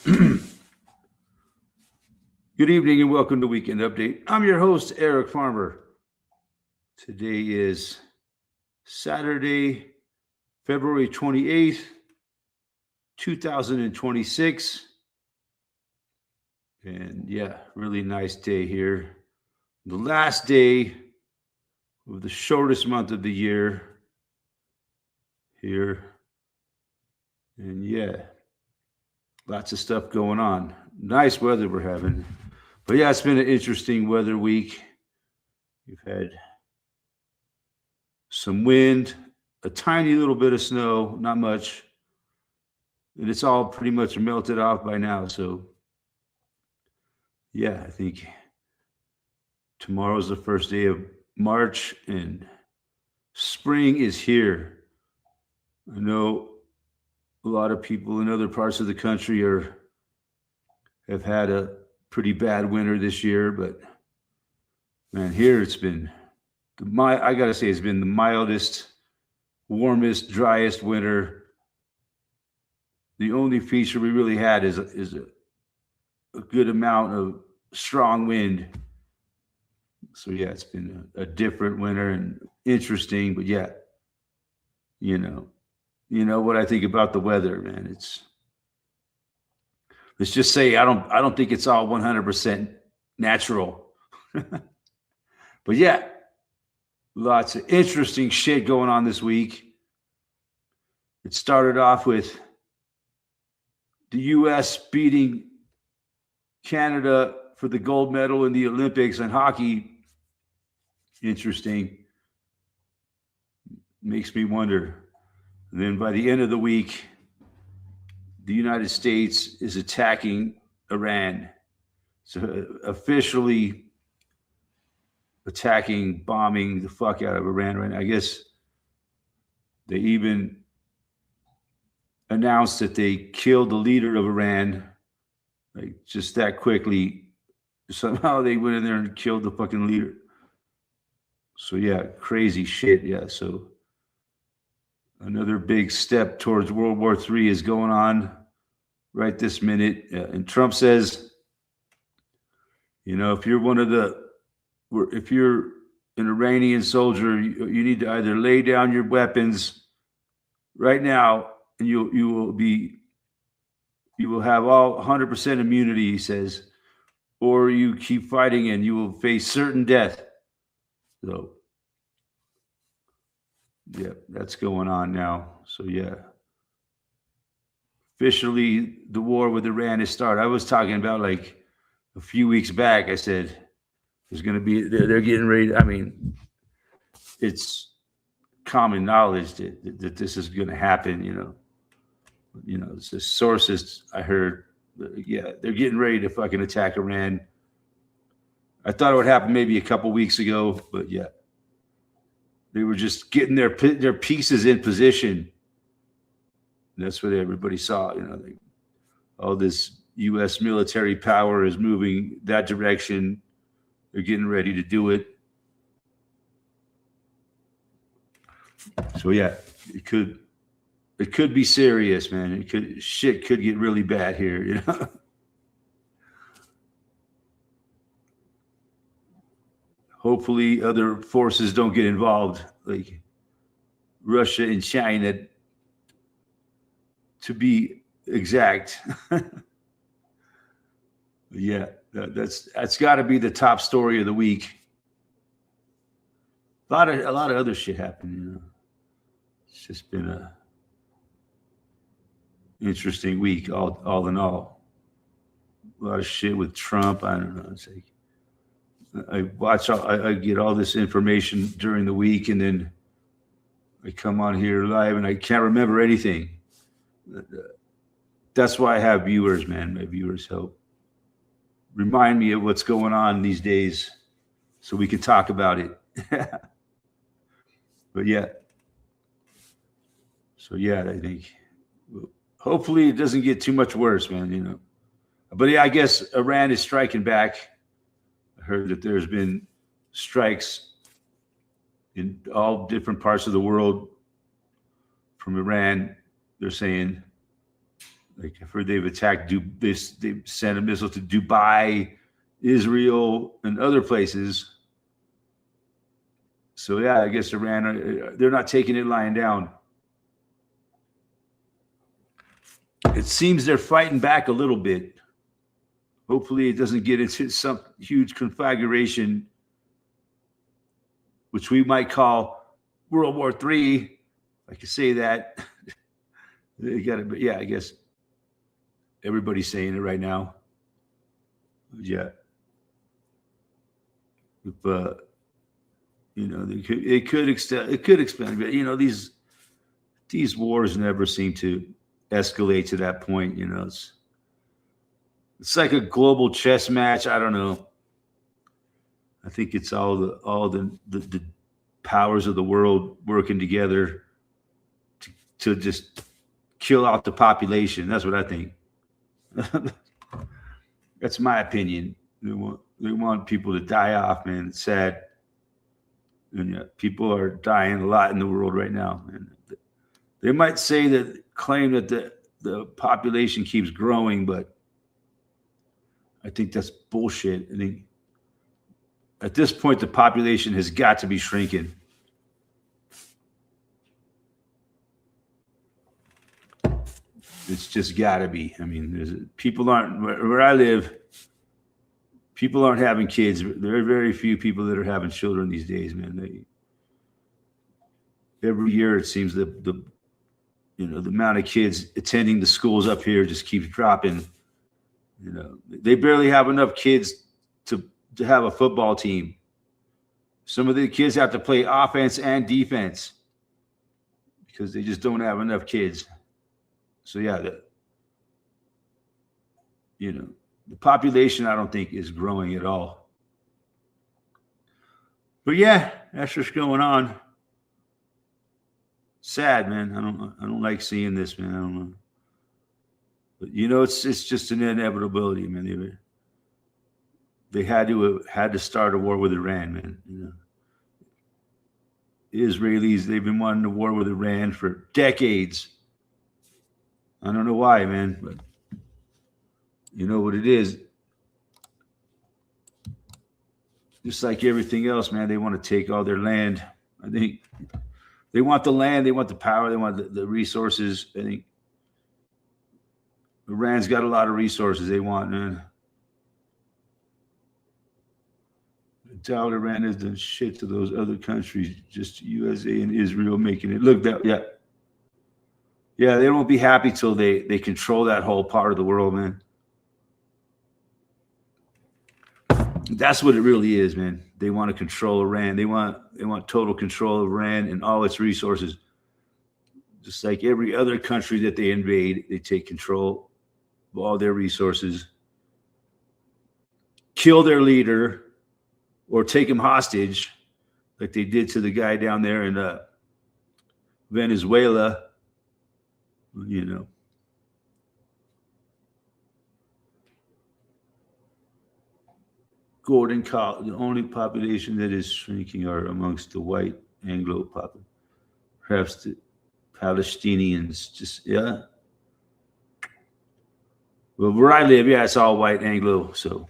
Good evening and welcome to Weekend Update. I'm your host, Eric Farmer. Today is Saturday, February 28th, 2026. And yeah, really nice day here. The last day of the shortest month of the year here. And yeah, lots of stuff going on. Nice weather we're having. But yeah, it's been an interesting weather week. We've had some wind, a tiny little bit of snow, not much. And it's all pretty much melted off by now. So yeah, I think tomorrow's the first day of March and spring is here. I know a lot of people in other parts of the country have had a pretty bad winter this year, but man, here it's been I gotta say it's been the mildest, warmest, driest winter. The only feature we really had is a good amount of strong wind. So yeah, it's been a different winter and interesting, but yeah, you know what I think about the weather, man. Let's just say I don't think it's all 100% natural. But yeah, lots of interesting shit going on this week. It started off with the US beating Canada for the gold medal in the Olympics in hockey. Interesting. Makes me wonder. And then by the end of the week, the United States is attacking Iran. So officially attacking, bombing the fuck out of Iran right now. I guess they even announced that they killed the leader of Iran, like just that quickly. Somehow they went in there and killed the fucking leader. So yeah, crazy shit. Yeah, so another big step towards World War III is going on right this minute. And Trump says, if you're an Iranian soldier, you need to either lay down your weapons right now, and you will have all 100% immunity, he says, or you keep fighting and you will face certain death. So yeah, that's going on now. So yeah, officially the war with Iran is started. I was talking about like a few weeks back. I said there's going to be they're getting ready. I mean, it's common knowledge that this is going to happen. It's the sources I heard. Yeah, they're getting ready to fucking attack Iran. I thought it would happen maybe a couple weeks ago, but yeah, they were just getting their pieces in position. And that's what everybody saw. All this U.S. military power is moving that direction. They're getting ready to do it. So yeah, it could be serious, man. Shit could get really bad here. Hopefully other forces don't get involved, like Russia and China, to be exact. Yeah, that's got to be the top story of the week. A lot of other shit happened. It's just been a interesting week, all in all. A lot of shit with Trump. I don't know. It's like I get all this information during the week, and then I come on here live, and I can't remember anything. That's why I have viewers, man. My viewers help remind me of what's going on these days, so we can talk about it. But yeah. So yeah, I think hopefully it doesn't get too much worse, man. But yeah, I guess Iran is striking back. I heard that there's been strikes in all different parts of the world from Iran. They're saying Like I've heard they've attacked they've sent a missile to Dubai, Israel, and other places. So yeah, I guess Iran, they're not taking it lying down. It seems they're fighting back a little bit. Hopefully it doesn't get into some huge conflagration, which we might call World War III. I can say that. They got it, but yeah, I guess everybody's saying it right now. Yeah. If, it could expand, but these wars never seem to escalate to that point. It's like a global chess match. I don't know. I think it's all the powers of the world working together to just kill out the population. That's what I think. That's my opinion. They want people to die off, man. It's sad. And people are dying a lot in the world right now. And they might claim that the population keeps growing, but I think that's bullshit. I think at this point, the population has got to be shrinking. It's just got to be. I mean, people aren't, where I live, people aren't having kids. There are very few people that are having children these days, man. Every year it seems the amount of kids attending the schools up here just keeps dropping. They barely have enough kids to have a football team. Some of the kids have to play offense and defense because they just don't have enough kids. So yeah, the population I don't think is growing at all. But yeah, that's what's going on. Sad, man. I don't like seeing this, man. I don't know. But it's just an inevitability, man. They had to start a war with Iran, man. The Israelis, they've been wanting a war with Iran for decades. I don't know why, man, but you know what it is. Just like everything else, man, they want to take all their land. I think they want the land, they want the power, they want the resources. I think Iran's got a lot of resources they want, man. I doubt Iran has done shit to those other countries, just USA and Israel making it look that, yeah. Yeah, they won't be happy till they control that whole part of the world, man. That's what it really is, man. They want to control Iran. They want total control of Iran and all its resources. Just like every other country that they invade, they take control of all their resources, kill their leader, or take him hostage, like they did to the guy down there in Venezuela. Gordon Call, the only population that is shrinking are amongst the white Anglo population. Perhaps the Palestinians, just, yeah. Well, where I live, yeah, it's all white Anglo, so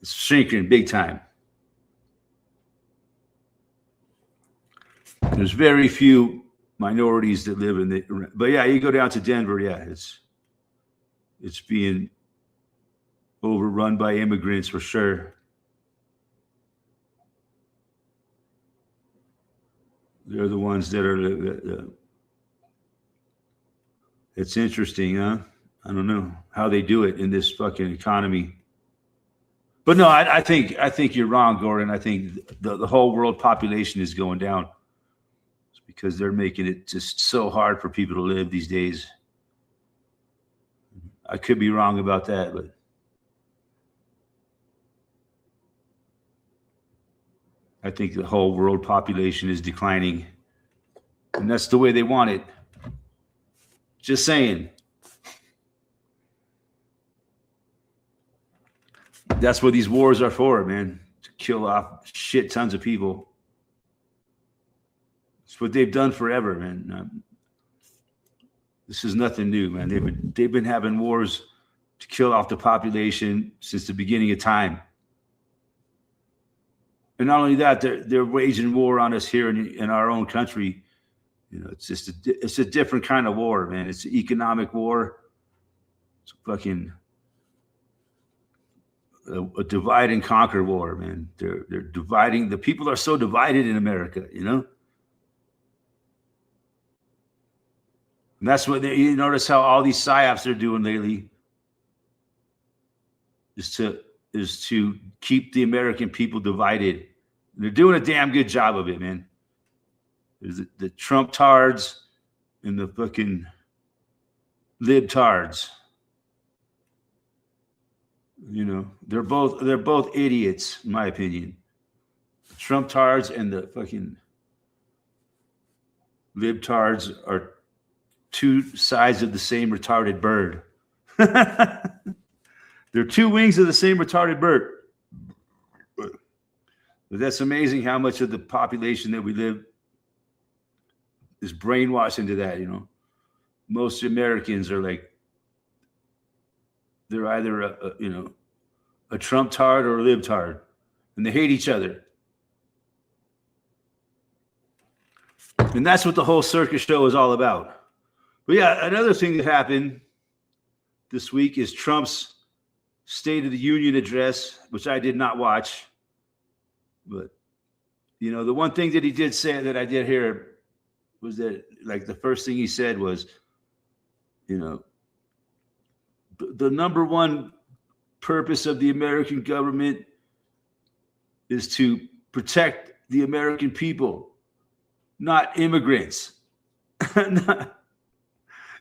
it's shrinking big time. There's very few minorities that live in but yeah, you go down to Denver, yeah, it's being overrun by immigrants for sure. They're the ones that are it's interesting, huh? I don't know how they do it in this fucking economy. But no, I think you're wrong, Gordon. I think the whole world population is going down. Because they're making it just so hard for people to live these days. I could be wrong about that, but I think the whole world population is declining, and that's the way they want it. Just saying. That's what these wars are for, man, to kill off shit tons of people. It's what they've done forever, man. This is nothing new, man. They've been having wars to kill off the population since the beginning of time. And not only that, they're waging war on us here in our own country. You know, it's a different kind of war, man. It's an economic war. It's fucking a divide and conquer war, man. They're dividing. The people are so divided in America, you know. And that's what you notice how all these psyops they're doing lately is to keep the American people divided. And they're doing a damn good job of it, man. There's the Trump tards and the fucking libtards. You know, they're both idiots, in my opinion. The Trump tards and the fucking libtards are two sides of the same retarded bird. They're two wings of the same retarded bird. But that's amazing how much of the population that we live is brainwashed into that, you know. Most Americans are like, they're either a Trump tard or a libtard, and they hate each other. And that's what the whole circus show is all about. But yeah, another thing that happened this week is Trump's State of the Union address, which I did not watch. But, you know, the one thing that he did say that I did hear was that, like, the first thing he said was, you know, the number one purpose of the American government is to protect the American people, not immigrants.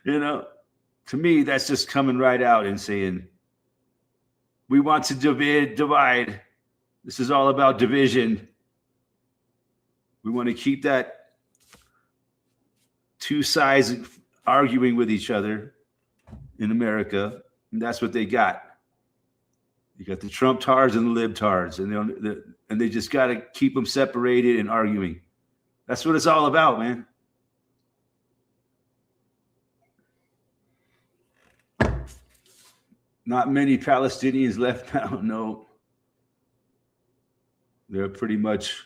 You know, to me, that's just coming right out and saying, we want to divide. This is all about division. We want to keep that two sides arguing with each other in America. And that's what they got. You got the Trump tards and the libtards, and they just got to keep them separated and arguing. That's what it's all about, man. Not many Palestinians left now. No, they're pretty much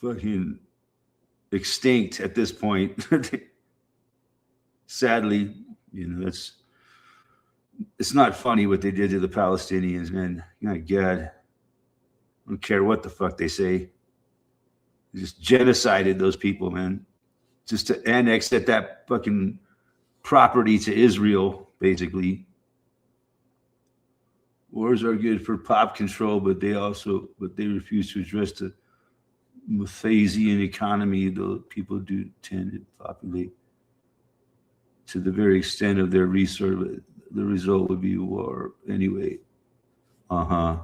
fucking extinct at this point. Sadly, you know, it's not funny what they did to the Palestinians, man. My God, I don't care what the fuck they say. They just genocided those people, man. Just to annex that fucking property to Israel, basically. Wars are good for pop control, but they refuse to address the Malthusian economy. The people do tend to populate to the very extent of their resource. The result would be war anyway. Yeah.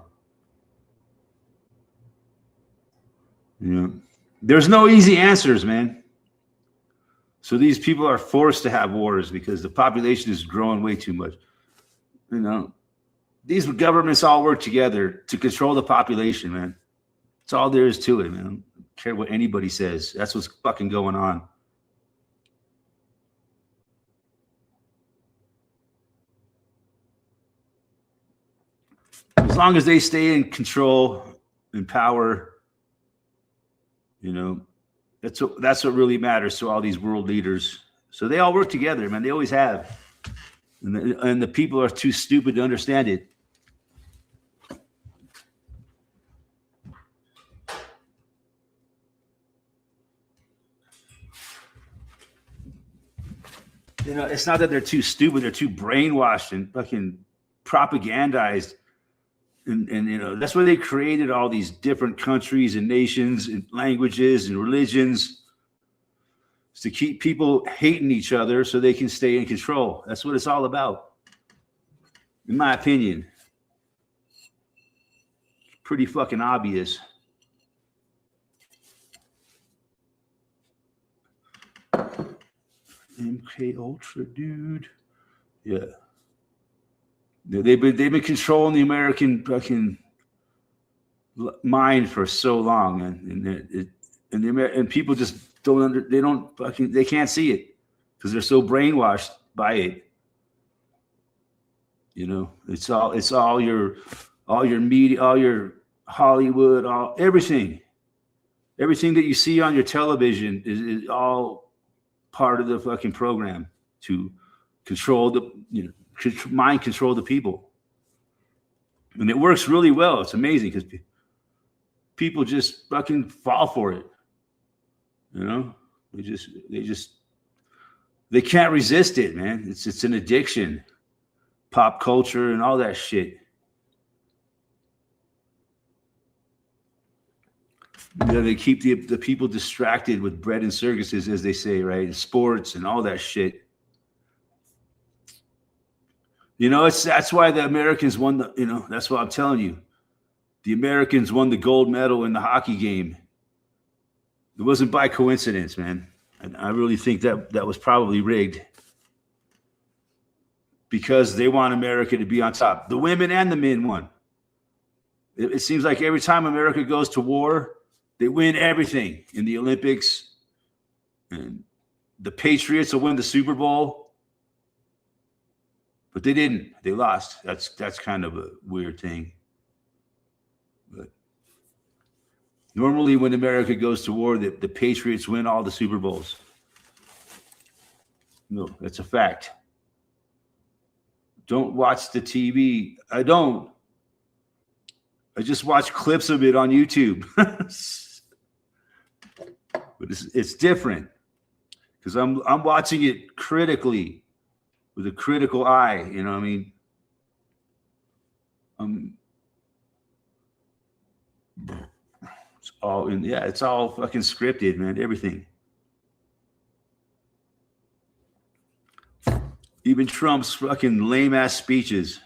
There's no easy answers, man. So these people are forced to have wars because the population is growing way too much. You know, these governments all work together to control the population, man. That's all there is to it, man. I don't care what anybody says. That's what's fucking going on. As long as they stay in control and power, you know, that's what really matters to all these world leaders. So they all work together, man. They always have. And the people are too stupid to understand it. You know, it's not that they're too stupid. They're too brainwashed and fucking propagandized. And you know, that's why they created all these different countries and nations and languages and religions, is to keep people hating each other so they can stay in control. That's what it's all about, in my opinion. Pretty fucking obvious. MK Ultra, dude. Yeah. They've been controlling the American fucking mind for so long, and people just they can't see it. because they're so brainwashed by it. You know, it's all your media, all your Hollywood, everything that you see on your television is all part of the fucking program to control mind control the people. And it works really well. It's amazing because people just fucking fall for it. You know, they can't resist it, man. It's an addiction. Pop culture and all that shit. You know, they keep the people distracted with bread and circuses, as they say, right? And sports and all that shit. You know, that's why the Americans won that's what I'm telling you. The Americans won the gold medal in the hockey game. It wasn't by coincidence, man. And I really think that was probably rigged. Because they want America to be on top. The women and the men won. It seems like every time America goes to war, they win everything in the Olympics. And the Patriots will win the Super Bowl. But they didn't. They lost. That's kind of a weird thing. But normally when America goes to war, the Patriots win all the Super Bowls. No, that's a fact. Don't watch the TV. I don't. I just watch clips of it on YouTube. But it's different because I'm watching it critically with a critical eye. You know what I mean? It's all fucking scripted, man. Everything. Even Trump's fucking lame ass speeches.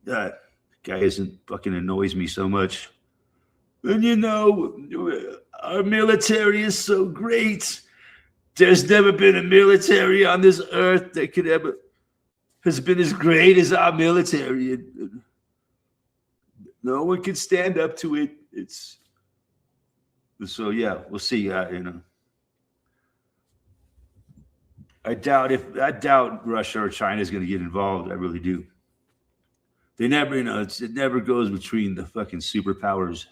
That guy fucking annoys me so much. And you know, our military is so great. There's never been a military on this earth that has been as great as our military. No one can stand up to it. So yeah, we'll see. You know. I doubt Russia or China is going to get involved. I really do. They never, it never goes between the fucking superpowers,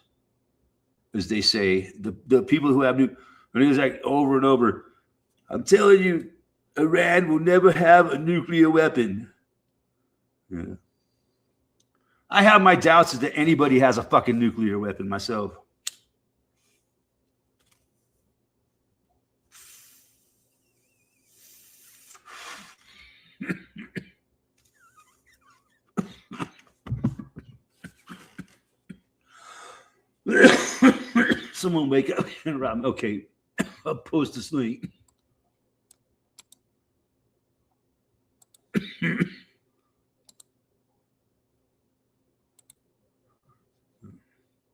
as they say. The people who have it's like over and over. I'm telling you, Iran will never have a nuclear weapon. Yeah. I have my doubts that anybody has a fucking nuclear weapon myself. Someone wake up and rob me. Okay, I'll post to sleep.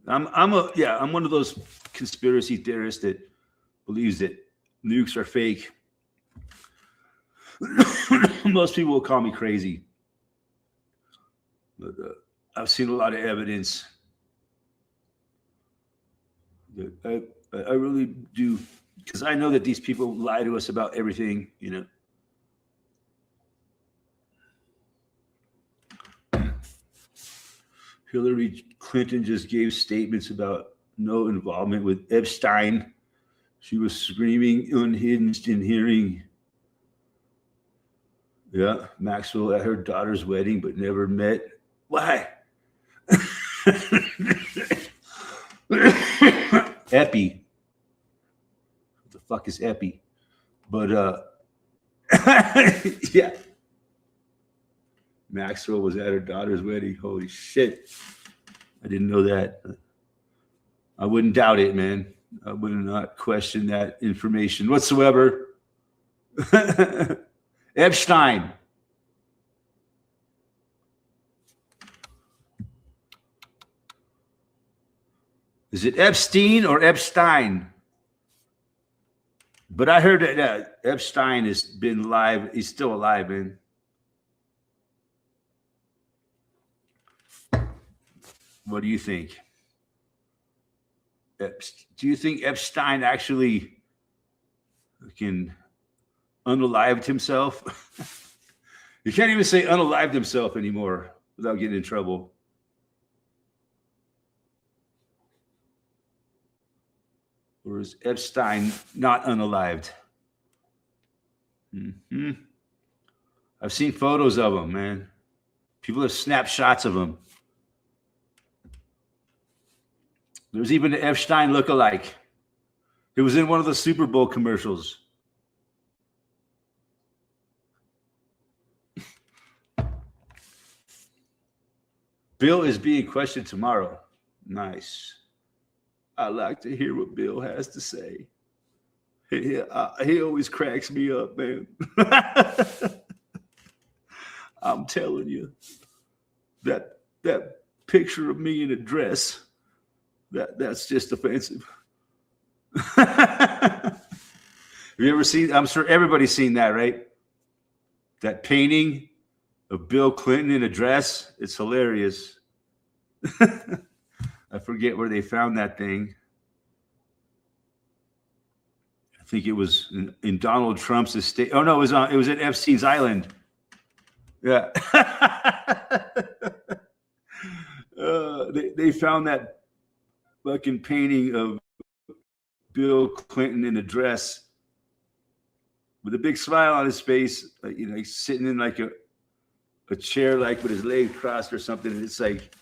I'm one of those conspiracy theorists that believes that nukes are fake. Most people will call me crazy, but I've seen a lot of evidence. I really do, because I know that these people lie to us about everything, you know. Hillary Clinton just gave statements about no involvement with Epstein. She was screaming unhinged in hearing. Yeah, Maxwell at her daughter's wedding, but never met. Why? Epi. What the fuck is Epi? But yeah. Maxwell was at her daughter's wedding. Holy shit. I didn't know that. I wouldn't doubt it, man. I would not question that information whatsoever. Epstein. Is it Epstein or Epstein? But I heard that Epstein has been alive. He's still alive, man. What do you think? Do you think Epstein actually unalived himself. You can't even say unalived himself anymore without getting in trouble. Or is Epstein not unalived? Mm-hmm. I've seen photos of him, man. People have snapshots of him. There's even an Epstein lookalike. It was in one of the Super Bowl commercials. Bill is being questioned tomorrow. Nice. I like to hear what Bill has to say. He always cracks me up, man. I'm telling you, that picture of me in a dress, that's just offensive. Have you ever seen? I'm sure everybody's seen that, right? That painting of Bill Clinton in a dress. It's hilarious. I forget where they found that thing. I think it was in Donald Trump's estate. Oh no, it was at Epstein's Island. Yeah. They found that fucking painting of Bill Clinton in a dress with a big smile on his face, he's sitting in like a chair, like with his legs crossed or something. And it's like,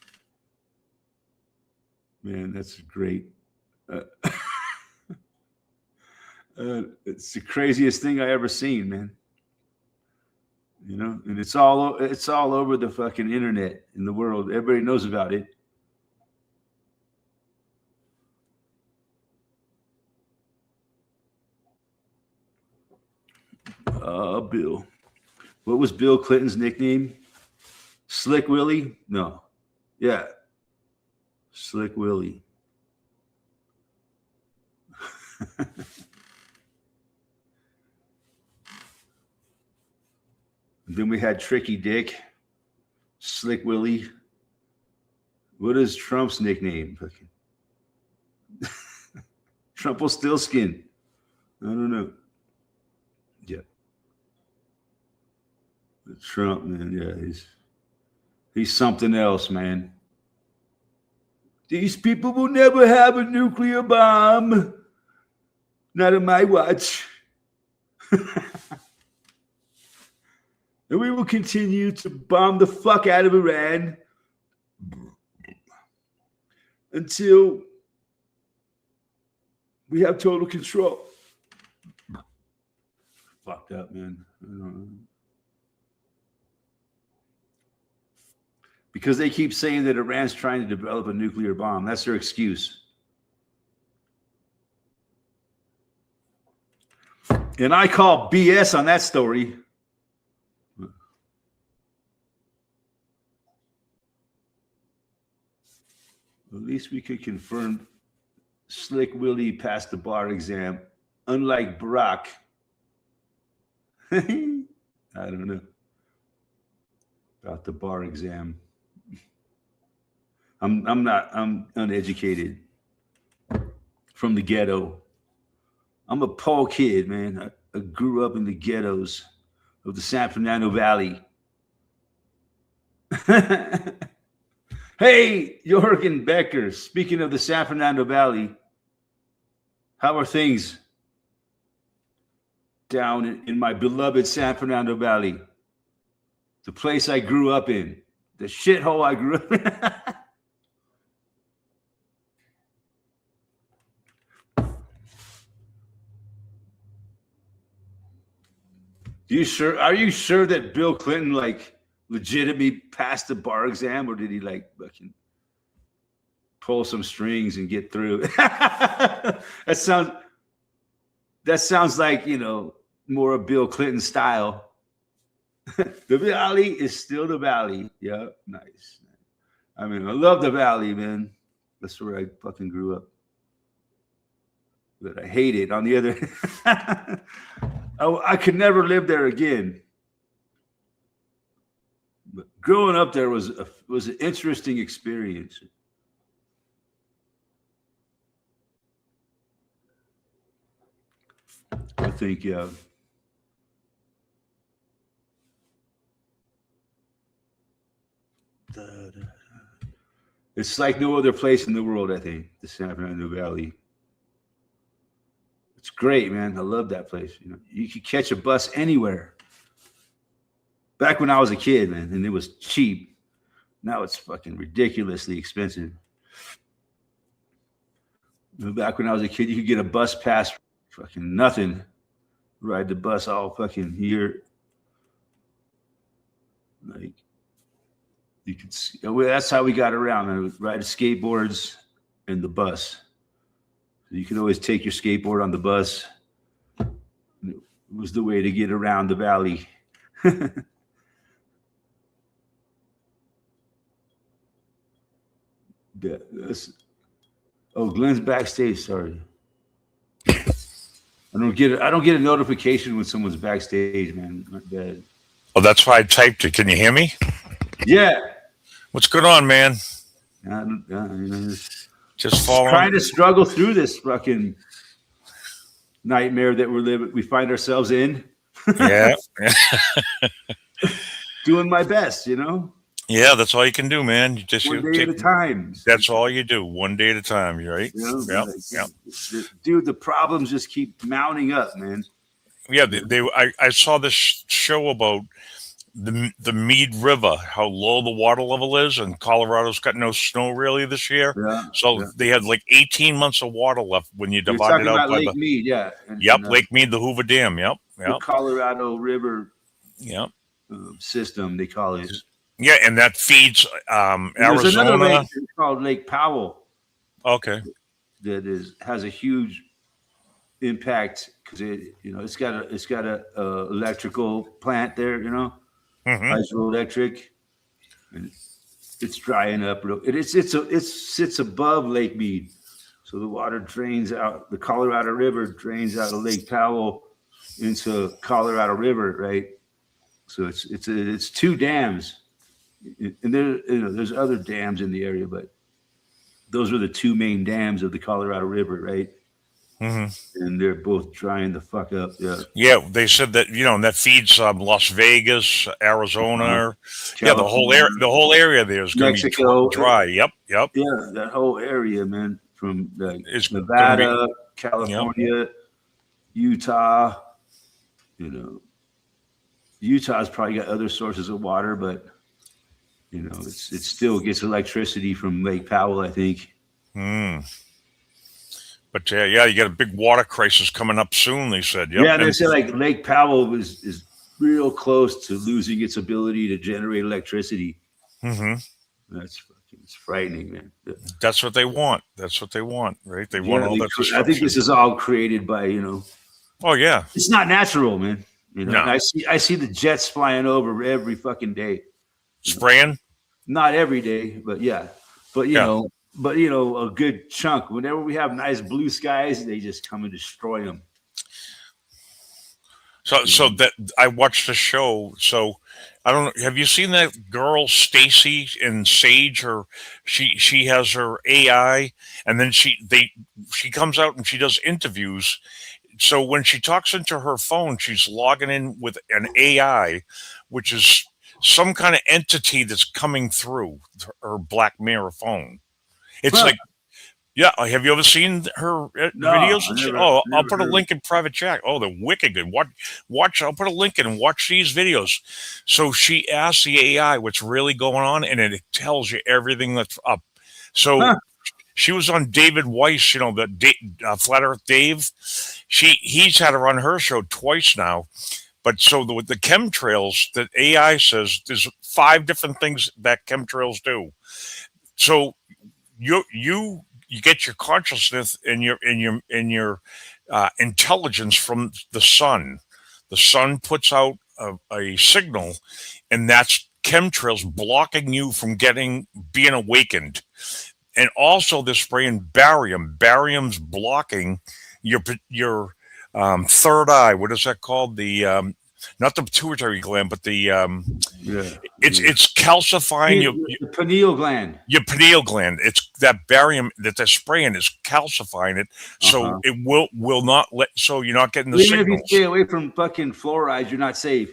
man, that's great. It's the craziest thing I ever seen, man. And it's all over the fucking internet in the world. Everybody knows about it. Bill. What was Bill Clinton's nickname? Slick Willie? No. Yeah. Slick Willie. Then we had Tricky Dick, Slick Willie. What is Trump's nickname? Trumpelstiltskin. I don't know. Yeah. Trump, man. Yeah, he's something else, man. These people will never have a nuclear bomb. Not on my watch. And we will continue to bomb the fuck out of Iran until we have total control. Fucked up, man. I don't know. Because they keep saying that Iran's trying to develop a nuclear bomb. That's their excuse. And I call BS on that story. At least we could confirm Slick Willie passed the bar exam, unlike Barack. I don't know about the bar exam. I'm uneducated from the ghetto. I'm a poor kid, man. I grew up in the ghettos of the San Fernando Valley. Hey, Jorgen Becker, speaking of the San Fernando Valley, how are things down in my beloved San Fernando Valley? The place I grew up in, the shithole I grew up in. Are you sure that Bill Clinton legitimately passed the bar exam, or did he fucking pull some strings and get through? That sounds like, more of Bill Clinton style. The Valley is still the Valley. Yeah, nice. I mean, I love the Valley, man. That's where I fucking grew up. But I hate it. On the other hand, I could never live there again. But growing up there was an interesting experience. I think, It's like no other place in the world, I think, the San Fernando Valley. It's great, man. I love that place. You know, you could catch a bus anywhere. Back when I was a kid, man, and it was cheap. Now it's fucking ridiculously expensive. Back when I was a kid, you could get a bus pass for fucking nothing. Ride the bus all fucking year. Like, you could see, well, that's how we got around, man. Ride skateboards and the bus. You could always take your skateboard on the bus. It was the way to get around the valley. Glenn's backstage. Sorry, I don't get a notification when someone's backstage, man. Not bad. Oh, that's why I typed it. Can you hear me? Yeah. What's going on, man? Just following. Trying to struggle through this fucking nightmare that we find ourselves in. Yeah. Doing my best, you know. Yeah, that's all you can do, man. You just one day at a time. That's all you do, one day at a time. Right? You know, Dude, the problems just keep mounting up, man. Yeah, I saw this show about the Mead River, how low the water level is, and Colorado's got no snow really this year. Yeah, so they had like 18 months of water left when you divide it out by Lake Mead, yeah. Yep, Lake Mead, the Hoover Dam. Yep. The Colorado River. Yep. System they call it. Yeah, and that feeds Arizona. There's another lake called Lake Powell. Okay. That has a huge impact because it's got a electrical plant there, you know, hydroelectric, and it's drying up. It sits above Lake Mead, so the water drains out. The Colorado River drains out of Lake Powell into Colorado River, right? So it's two dams, and there's other dams in the area, but those are the two main dams of the Colorado River, right? Mm-hmm. And they're both drying the fuck up. Yeah. Yeah, they said that that feeds Las Vegas, Arizona. Yeah, the whole area there is going to be dry. Yep. Yeah, that whole area, man, from Nevada, California, Utah. Utah's probably got other sources of water, but it still gets electricity from Lake Powell, I think. But yeah, you got a big water crisis coming up soon, they said. Yep. Yeah, they said like Lake Powell is real close to losing its ability to generate electricity. It's frightening, man. That's what they want. Right? They want all that. I think this is all created by Oh yeah. It's not natural, man. No. I see the jets flying over every fucking day. Spraying? Not every day, but yeah. But a good chunk. Whenever we have nice blue skies, they just come and destroy them. So that I watched the show. So I don't know. Have you seen that girl Stacy in Sage? She has her AI, and then she comes out and she does interviews. So when she talks into her phone, she's logging in with an AI, which is some kind of entity that's coming through her Black Mirror phone. It's like, yeah. Have you ever seen her videos? I'll put a link in private chat. Oh, they're wicked good. Watch. I'll put a link in and watch these videos. So she asks the AI what's really going on, and it tells you everything that's up. So she was on David Weiss, the Flat Earth Dave. He's had her on her show twice now. But so with the chemtrails, the AI says there's 5 different things that chemtrails do. So you get your consciousness and your intelligence from the sun. The sun puts out a signal, and that's chemtrails blocking you from being awakened. And also they're spraying barium. Barium's blocking your third eye. What is that called? The not the pituitary gland, but the it's calcifying your pineal gland. Your pineal gland. It's that barium that they're spraying is calcifying it, so it will not let. So you're not getting the signals. Even if you stay away from fucking fluorides, you're not safe.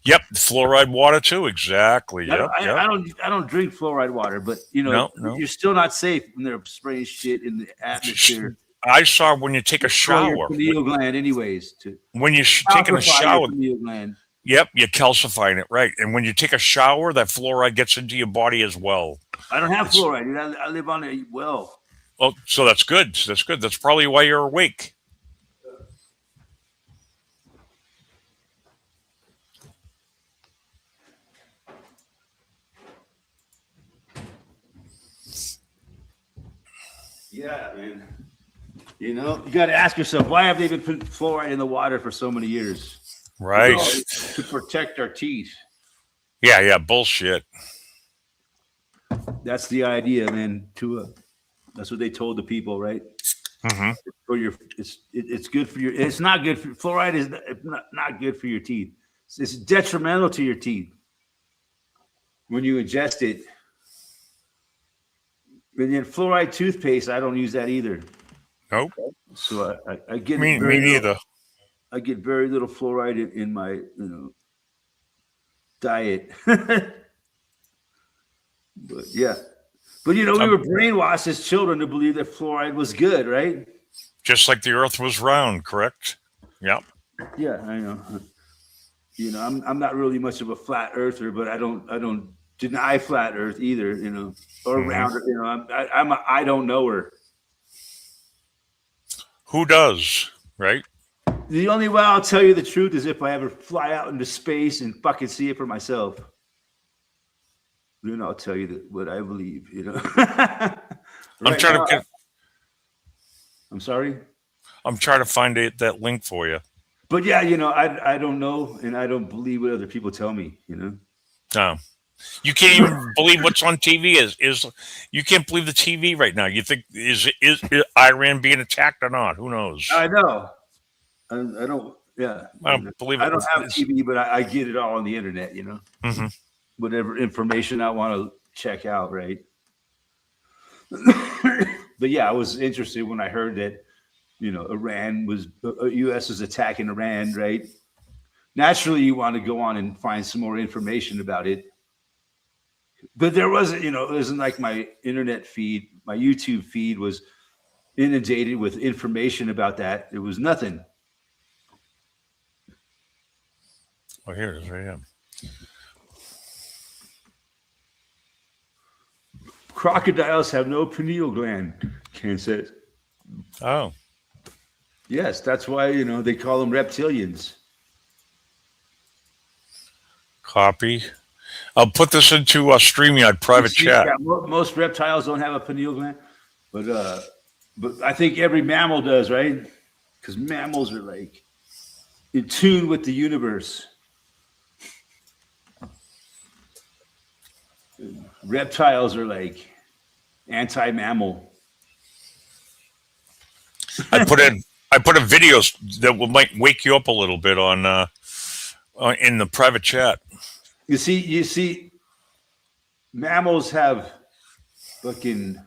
Yep, fluoride water too. Exactly. I don't, Yep, yep. I don't drink fluoride water, but No, no. you're still not safe when they're spraying shit in the atmosphere. I saw when you take a Destroy your shower. pineal gland, anyways. To When you're taking a calcify your shower, pineal gland. yep, you're calcifying it, right? And when you take a shower, that fluoride gets into your body as well. I don't have fluoride, dude. I live on a well. Oh, so that's good. That's good. That's probably why you're awake. Yeah, man. You got to ask yourself, why have they been putting fluoride in the water for so many years? Right. To protect our teeth. Yeah, yeah. Bullshit. That's the idea, man. That's what they told the people, right? Mm-hmm. For it's good for your. It's not good for fluoride. Is not good for your teeth. It's detrimental to your teeth when you ingest it. And then fluoride toothpaste, I don't use that either. Nope. So I get Me neither. I get very little fluoride in my diet. But yeah. But we were brainwashed as children to believe that fluoride was good, right? Just like the Earth was round, correct? Yep. Yeah, I know. I'm not really much of a flat earther, but I don't deny flat Earth either, or round. I don't know her. Who does, right? The only way I'll tell you the truth is if I ever fly out into space and fucking see it for myself. Then I'll tell you what I believe. I'm trying to. I'm sorry. I'm trying to find that link for you. But yeah, I don't know, and I don't believe what other people tell me. No. You can't even believe what's on TV. Is you can't believe the TV right now? You think is Iran being attacked or not? Who knows? I know. I don't. Yeah. I don't believe it. I don't have TV, but I get it all on the internet. Mm-hmm. Whatever information I want to check out, right? But yeah, I was interested when I heard that U.S. was attacking Iran, right? Naturally, you want to go on and find some more information about it. But there wasn't, it wasn't like my internet feed, my YouTube feed was inundated with information about that. There was nothing. Oh, here it is, right here. Crocodiles have no pineal gland, Ken says. Oh. Yes, that's why, they call them reptilians. Copy. I'll put this into a StreamYard private chat. Yeah, most reptiles don't have a pineal gland, but I think every mammal does, right? Because mammals are like in tune with the universe. Reptiles are like anti-mammal. I put in videos that might wake you up a little bit on in the private chat. You see, mammals have fucking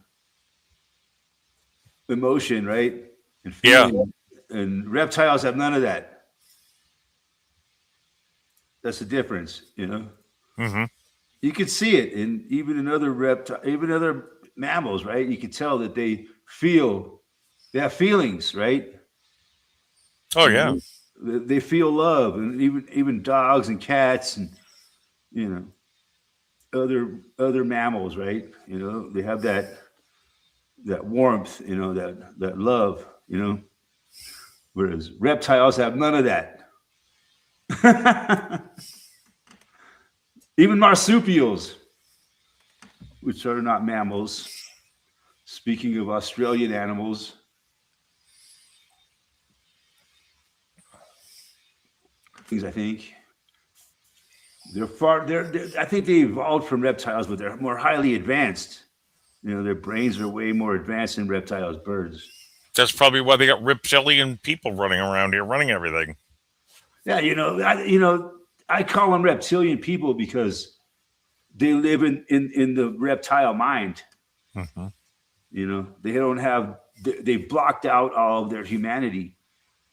emotion, right? And feeling, and reptiles have none of that. That's the difference, Mm-hmm. You can see it even in other mammals, right? You can tell that they have feelings, right? Oh yeah. They feel love, and even dogs and cats and other mammals, right? They have that warmth, that love, whereas reptiles have none of that. Even marsupials, which are not mammals. Speaking of Australian animals, things I think I think they evolved from reptiles, but they're more highly advanced. Their brains are way more advanced than reptiles, birds. That's probably why they got reptilian people running around here, running everything. Yeah, I call them reptilian people because they live in the reptile mind. Mm-hmm. They don't have. They blocked out all of their humanity,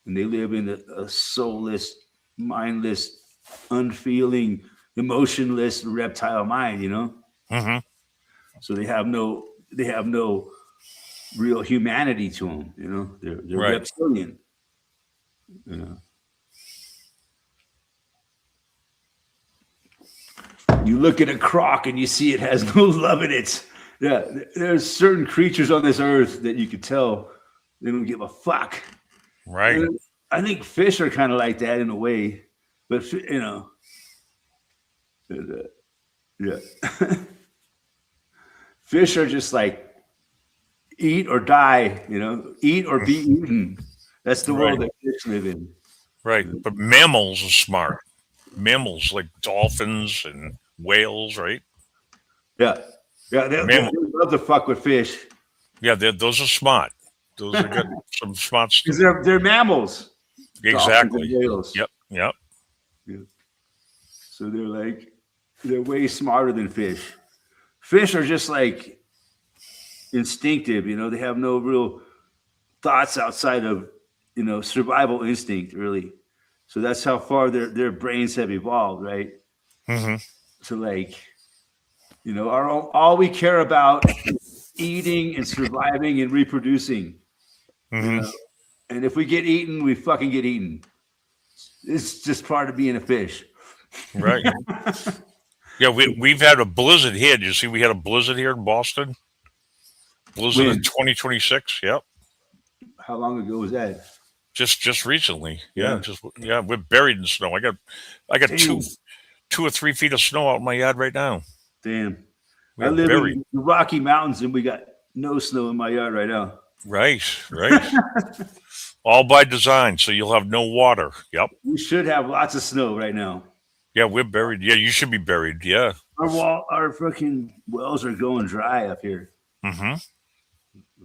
and they live in a soulless, mindless unfeeling, emotionless reptile mind, you know. Mm-hmm. So they have no real humanity to them, you know. They're Right. reptilian, you know. You look at a croc and you see it has no love in it. Yeah, there's certain creatures on this earth that you could tell they don't give a fuck. Right. And I think fish are kind of like that in a way, but you know, yeah, fish are just like eat or die. You know, eat or be eaten. That's the world that fish live in. Right. But mammals are smart. Mammals like dolphins and whales, right? Yeah, yeah, they love to fuck with fish Yeah, those are smart. Those are good. Some smart because stuff. they're mammals. Exactly. Dolphins and whales. Yep. Yep. Yeah. So they're way smarter than fish. Fish are just like instinctive, you know. They have no real thoughts outside of, you know, survival instinct, really. So that's how far their brains have evolved, right? Mm-hmm. So like, you know, all we care about is eating and surviving and reproducing. Mm-hmm. You know? And if we get eaten, we fucking get eaten. It's just part of being a fish. Right. Yeah, we've had a blizzard here. Did you see we had a blizzard here in Boston? Blizzard in 2026. Yep. How long ago was that? Just recently. Yeah. Yeah. We're buried in snow. I got Damn. 2 or 3 feet of snow out in my yard right now. Damn. We I are live buried. in the Rocky Mountains and we got no snow in my yard right now. Right. All by design, so you'll have no water. Yep. We should have lots of snow right now. Yeah, we're buried. Yeah, you should be buried. Yeah. Our fucking wells are going dry up here, Mm-hmm.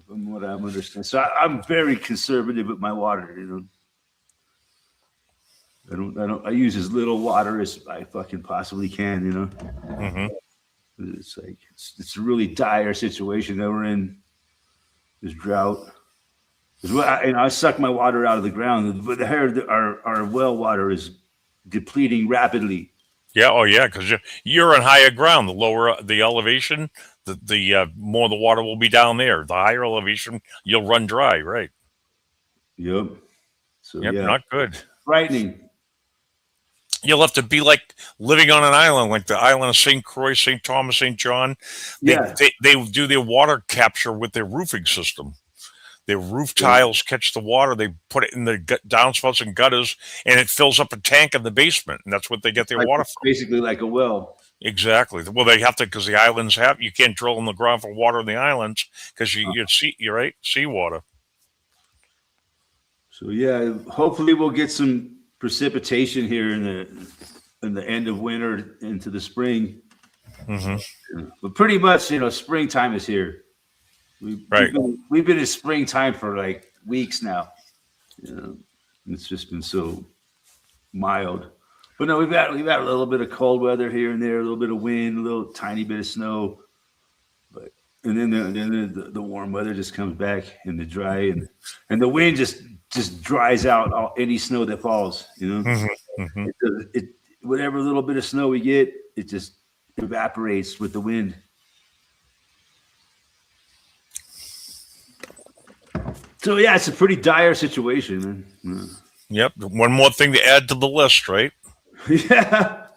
from what I'm understanding. So I'm very conservative with my water. You know, I use as little water as I fucking possibly can. You know, Mm-hmm. it's like it's a really dire situation that we're in. This drought. I suck my water out of the ground, but our well water is depleting rapidly. Yeah. Oh, yeah. Because you're on higher ground. The lower the elevation, the more the water will be down there. The higher elevation, you'll run dry. Right. Yep. So Yep. yeah, Not good. frightening. You'll have to be like living on an island, like the island of St. Croix, St. Thomas, St. John. Yeah. They do their water capture with their roofing system. Their roof tiles catch the water. They put it in the downspouts and gutters, and it fills up a tank in the basement, and that's what they get their water from. Basically, like a well. Exactly. Well, they have to because the islands have. You can't drill in the ground for water in the islands because you're right, seawater. So yeah, hopefully we'll get some precipitation here in the end of winter into the spring. Mm-hmm. But pretty much, you know, springtime is here. We've been in springtime for like weeks now. You know, it's just been so mild. But no, we've had a little bit of cold weather here and there, a little bit of wind, a little tiny bit of snow. But and then the warm weather just comes back and the dry and the wind just dries out any snow that falls. You know, Mm-hmm. it whatever little bit of snow we get, it just evaporates with the wind. So yeah, it's a pretty dire situation, man. Yep. One more thing to add to the list, right? Yeah.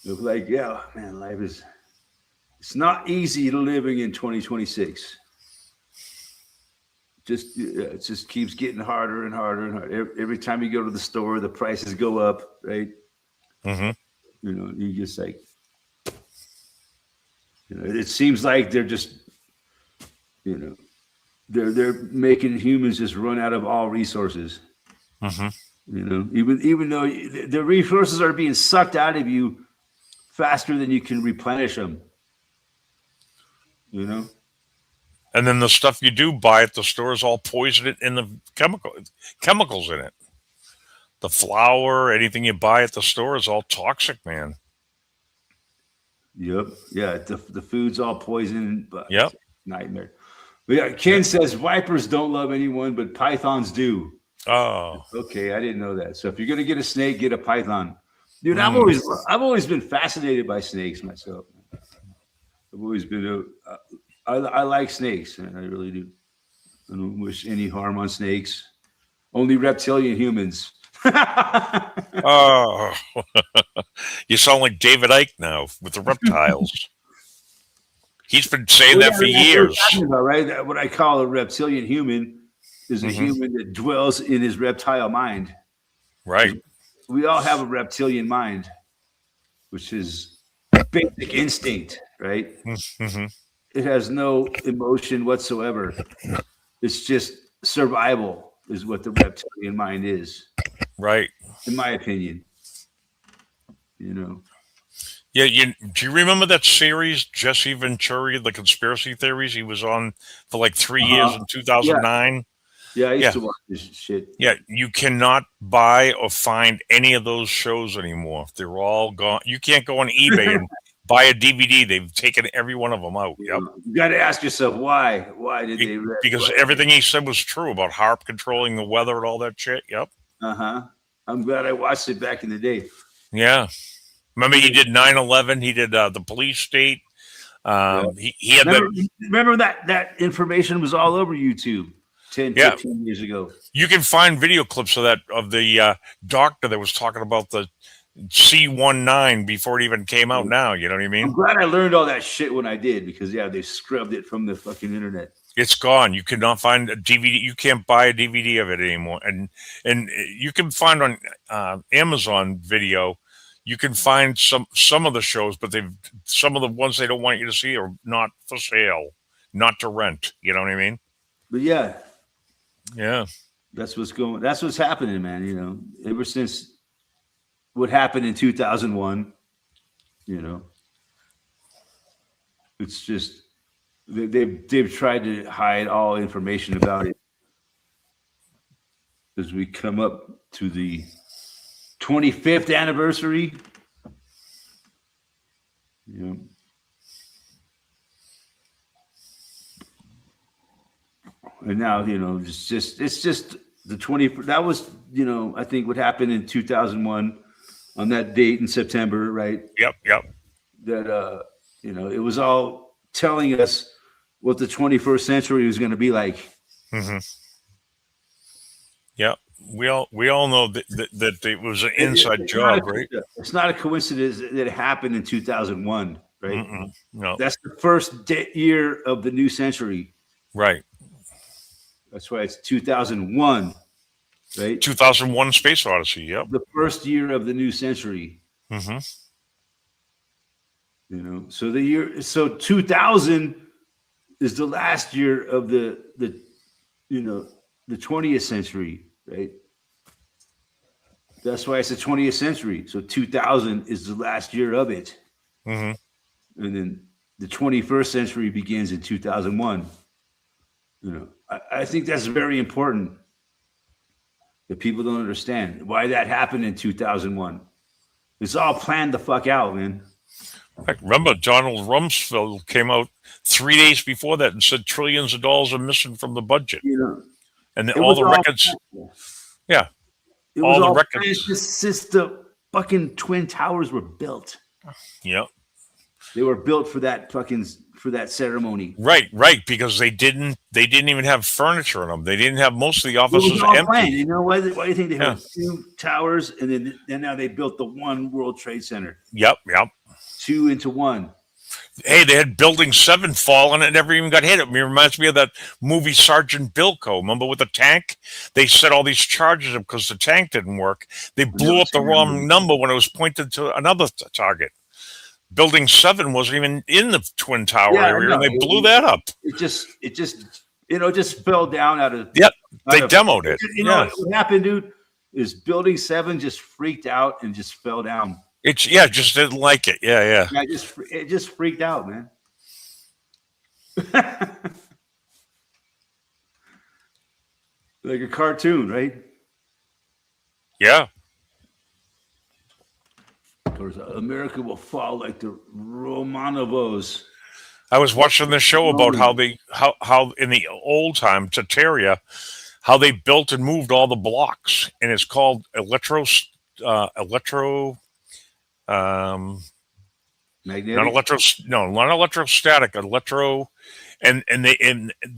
Like, yeah, man, life is it's not easy living in 2026. It just keeps getting harder and harder and harder. Every time you go to the store, the prices go up, right? Mm-hmm. You know, you just like, you know, it seems like they're just, you know, they're making humans just run out of all resources. Mm-hmm. You know, even though the resources are being sucked out of you faster than you can replenish them. You know, And then the stuff you do buy at the store is all poisoned in the chemicals in it. The flour, anything you buy at the store is all toxic, man. Yep. Yeah. The food's all poison. But Yep. nightmare. But yeah, Ken says vipers don't love anyone, but pythons do. Oh, Okay, I didn't know that. So if you're gonna get a snake, get a python. Dude, I've always been fascinated by snakes myself. I've always been I like snakes, and I really do. I don't wish any harm on snakes. Only reptilian humans. Oh, you sound like David Icke now with the reptiles. He's been saying that for years. About, right? What I call a reptilian human is a human that dwells in his reptile mind. Right. We all have a reptilian mind, which is basic instinct, right? Mm-hmm. It has no emotion whatsoever. It's just survival is what the reptilian mind is. Right. In my opinion. You know. Yeah, do you remember that series, Jesse Ventura, the conspiracy theories? He was on for like 3 years in 2009. Yeah, I used to watch this shit. Yeah, you cannot buy or find any of those shows anymore. They're all gone. You can't go on eBay and buy a DVD. They've taken every one of them out. Yep. You got to ask yourself why. Why did they? Because everything he said was true about HAARP controlling the weather and all that shit. Yep. I'm glad I watched it back in the day. Yeah. Remember, he did 9/11. He did the police state. He had remember that information was all over YouTube 10, 15 years ago. You can find video clips of that, of the doctor that was talking about the C-19 before it even came out now. You know what I mean? I'm glad I learned all that shit when I did, because, they scrubbed it from the fucking internet. It's gone. You cannot find a DVD. You can't buy a DVD of it anymore. And you can find on Amazon Video, you can find some of the shows, but some of the ones they don't want you to see are not for sale, not to rent. You know what I mean? But yeah, that's what's happening, man. You know, ever since what happened in 2001, it's just they've tried to hide all information about it as we come up to the 25th anniversary. And now, it's just the 20. That was, I think what happened in 2001 on that date in September, right? Yep. That, it was all telling us what the 21st century was going to be like. Mm-hmm. Yeah. We all know that it was an inside job, right? It's not a coincidence that it happened in 2001, right? No. That's the first year of the new century. Right. That's why it's 2001, right? 2001 Space Odyssey, yep. The first year of the new century. Mm-hmm. So 2000 is the last year of the 20th century, right? That's why it's the 20th century. So 2000 is the last year of it. Mm-hmm. And then the 21st century begins in 2001. I think that's very important that people don't understand why that happened in 2001. It's all planned the fuck out, man. Remember, Donald Rumsfeld came out 3 days before that and said trillions of dollars are missing from the budget. And then all the records. Yeah. It was all the records since the fucking Twin Towers were built. Yeah. They were built for that ceremony. Right, because they didn't even have furniture in them. They didn't have, most of the offices empty. Planned. Why do you think they have 2 towers and then now they built the one World Trade Center? Yep. 2 into 1. Hey, they had Building 7 fall and it never even got hit. It reminds me of that movie Sergeant Bilko. Remember with the tank? They set all these charges up because the tank didn't work. They blew up the wrong number when it was pointed to another target. Building 7 wasn't even in the Twin Tower area, and they blew that up. It just fell down out of. Yep, they demoed it. What happened, dude, is Building 7 just freaked out and just fell down. Just didn't like it. Yeah. It just freaked out, man. Like a cartoon, right? Yeah. America will fall like the Romanovos. I was watching the show about how in the old time, Tartaria, how they built and moved all the blocks, and it's called Not Magnetic. not electrostatic, electro, and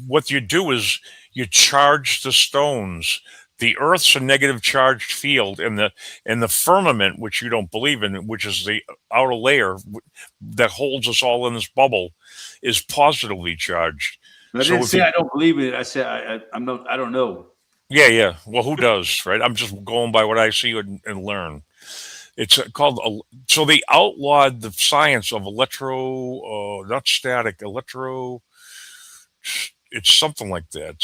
what you do is you charge the stones. The Earth's a negative charged field, and the firmament, which you don't believe in, which is the outer layer that holds us all in this bubble, is positively charged. I So didn't if say you, I don't believe in it. I said I'm not. I don't know. yeah, yeah. Well, who does, right? I'm just going by what I see and learn. It's called so they outlawed the science of not static, electro. It's something like that.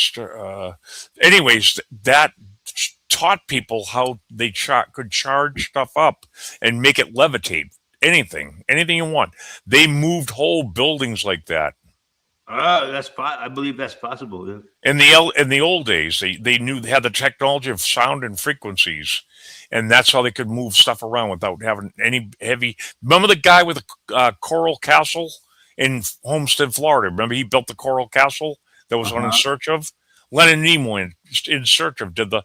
Anyways, that taught people how they could charge stuff up and make it levitate. Anything you want. They moved whole buildings like that. I believe that's possible. Yeah. In the old days, they knew they had the technology of sound and frequencies, and that's how they could move stuff around without having any heavy. Remember the guy with the coral castle in Homestead, Florida? Remember he built the coral castle that was on In Uh-huh. Search of? Leonard Nimoy in Search of did the.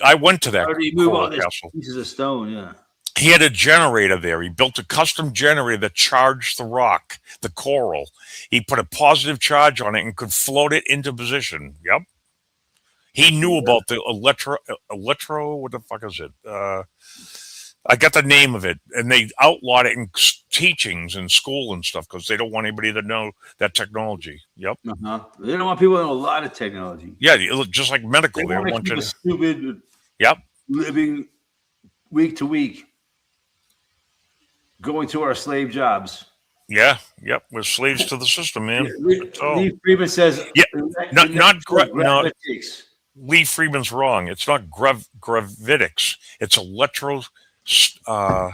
I went to that How do you move all coral these castle. pieces of stone? Yeah. He had a generator there. He built a custom generator that charged the rock, the coral. He put a positive charge on it and could float it into position. Yep. He knew about the electro. What the fuck is it? I got the name of it, and they outlawed it in teachings in school and stuff because they don't want anybody to know that technology. Yep. Uh-huh. They don't want people to know a lot of technology. Yeah, just like medical. They They want don't to want keep you us to. stupid, Yep. living week to week, going to our slave jobs. Yeah. Yep. We're slaves to the system, man. So Lee Freeman says, yeah, not no. gravitics. Lee Freeman's wrong. It's not gravitics. It's uh,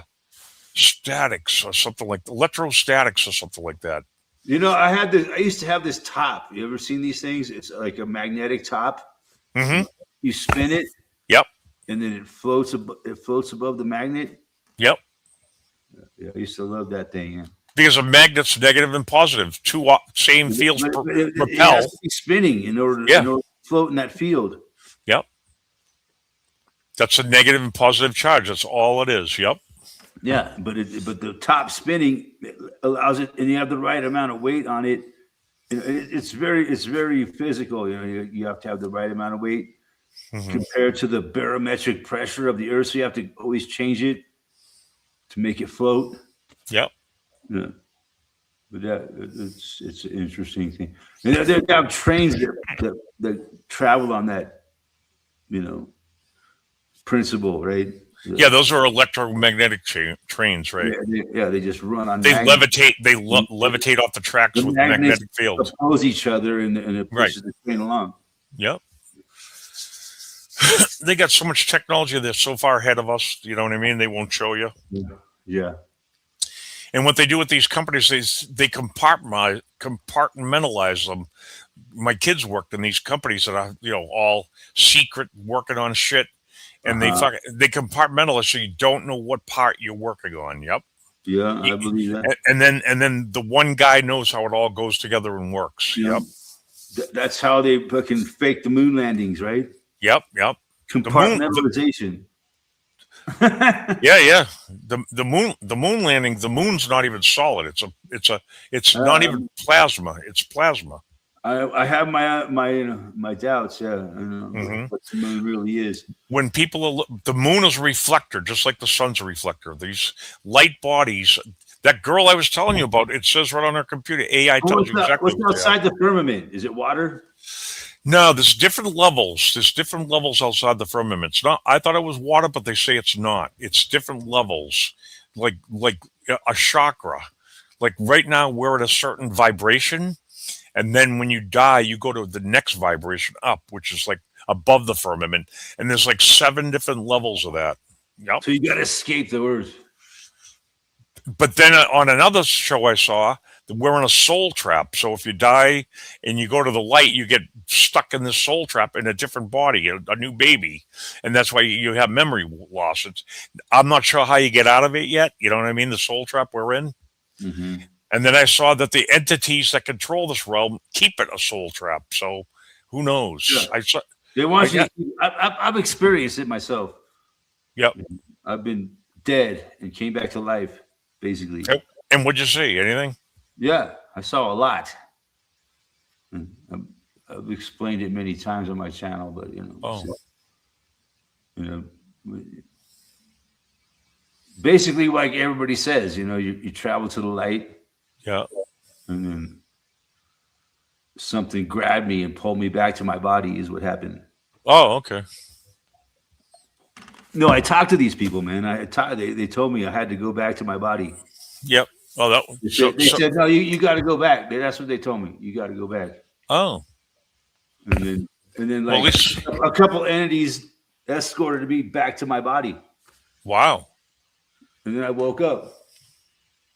statics or something like electrostatics or something like that. You know, I used to have this top. You ever seen these things? It's like a magnetic top. Mm-hmm. You spin it. Yep. And then it floats. It floats above the magnet. Yep. Yeah, I used to love that thing. Yeah. Because a magnet's negative and positive. Two same fields But it repel. has to be spinning in order to float in that field. Yep. That's a negative and positive charge. That's all it is. Yep. Yeah, but the top spinning allows it, and you have the right amount of weight on it. It's very physical. You know, you have to have the right amount of weight compared to the barometric pressure of the Earth. So you have to always change it to make it float. Yep. Yeah. But it's an interesting thing. And they have trains that travel on that, principle, right? Yeah, those are electromagnetic trains, right? Yeah, they just run on. They magnets. levitate. They levitate off the tracks The with magnets magnetic fields. oppose each other, and it pushes the train along. Yep. They got so much technology. They're so far ahead of us. You know what I mean? They won't show you. Yeah. And what they do with these companies is they compartmentalize them. My kids worked in these companies that are, all secret, working on shit, and they compartmentalize so you don't know what part you're working on. Yep. Yeah, I believe that. And then the one guy knows how it all goes together and works. Yeah. Yep. That's how they fucking fake the moon landings, right? Yep. Yep. Compartmentalization. Yeah. The moon landing. The moon's not even solid. It's not even plasma. It's plasma. I have my doubts. Yeah, I don't know what the moon really is. When the moon is a reflector, just like the sun's a reflector. These light bodies. That girl I was telling you about, it says right on her computer. AI tells you exactly what's outside the firmament. Is it water? No, there's different levels. There's different levels outside the firmament. It's not. I thought it was water, but they say it's not. It's different levels, like a chakra. Like right now, we're at a certain vibration, and then when you die, you go to the next vibration up, which is like above the firmament. And there's like 7 different levels of that. Yep. So you got to escape the earth. But then on another show I saw, we're in a soul trap. So if you die and you go to the light, you get stuck in this soul trap in a different body, a new baby. And that's why you have memory loss. I'm not sure how you get out of it yet. You know what I mean? The soul trap we're in. Mm-hmm. And then I saw that the entities that control this realm keep it a soul trap. So who knows? Yeah. They want you. I've experienced it myself. Yep. I've been dead and came back to life, basically. Yep. And what'd you see? Anything? Yeah, I saw a lot. And I've explained it many times on my channel, but Oh, you know, basically, like everybody says, you travel to the light, yeah. and then something grabbed me and pulled me back to my body. Is what happened. Oh, okay. No, I talked to these people, man. They told me I had to go back to my body. Yep. Oh, that. They said, no, you got to go back. That's what they told me. You got to go back. Oh. And then Well, at like least. a couple entities escorted me back to my body. Wow. And then I woke up.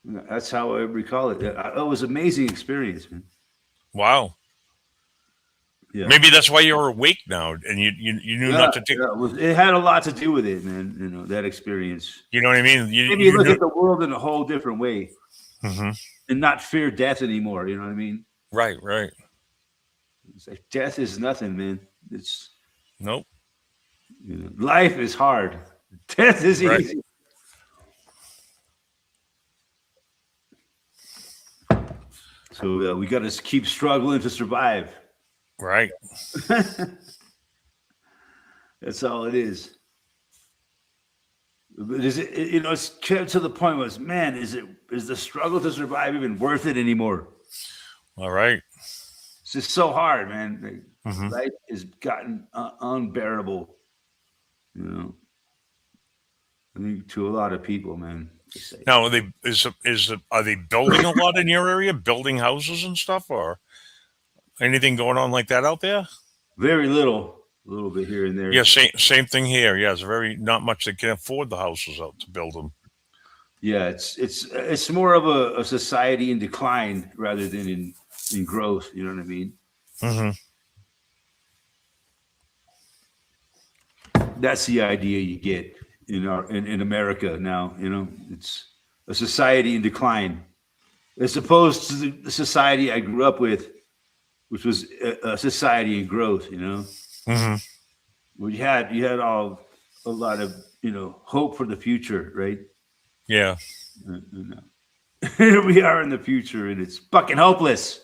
That's how I recall it. It was an amazing experience, man. Wow. Yeah. Maybe that's why you're awake now, and you knew not to take. It had a lot to do with it, man. That experience. You know what I mean? Maybe you look at the world in a whole different way, Mm-hmm. and not fear death anymore. You know what I mean? Right. Right. It's like death is nothing, man. It's Nope. life is hard. Death is Right. easy. So we got to keep struggling to survive. Right. That's all it is. But is it? It's kept to the point where, man, is the struggle to survive even worth it anymore? All right. It's just so hard, man. Mhm. Life has gotten unbearable. I think to a lot of people, man. Now, are they building a lot in your area, building houses and stuff, or anything going on like that out there? Very little, a little bit here and there. Yeah, same thing here. Yeah, it's very not much. They can afford the houses out to build them. Yeah, it's more of a society in decline rather than in growth. You know what I mean? Mm-hmm. That's the idea you get in America now. It's a society in decline, as opposed to the society I grew up with, which was a society in growth. Mm-hmm. Well, you had a lot of hope for the future, right? Yeah. Here we are in the future, and it's fucking hopeless.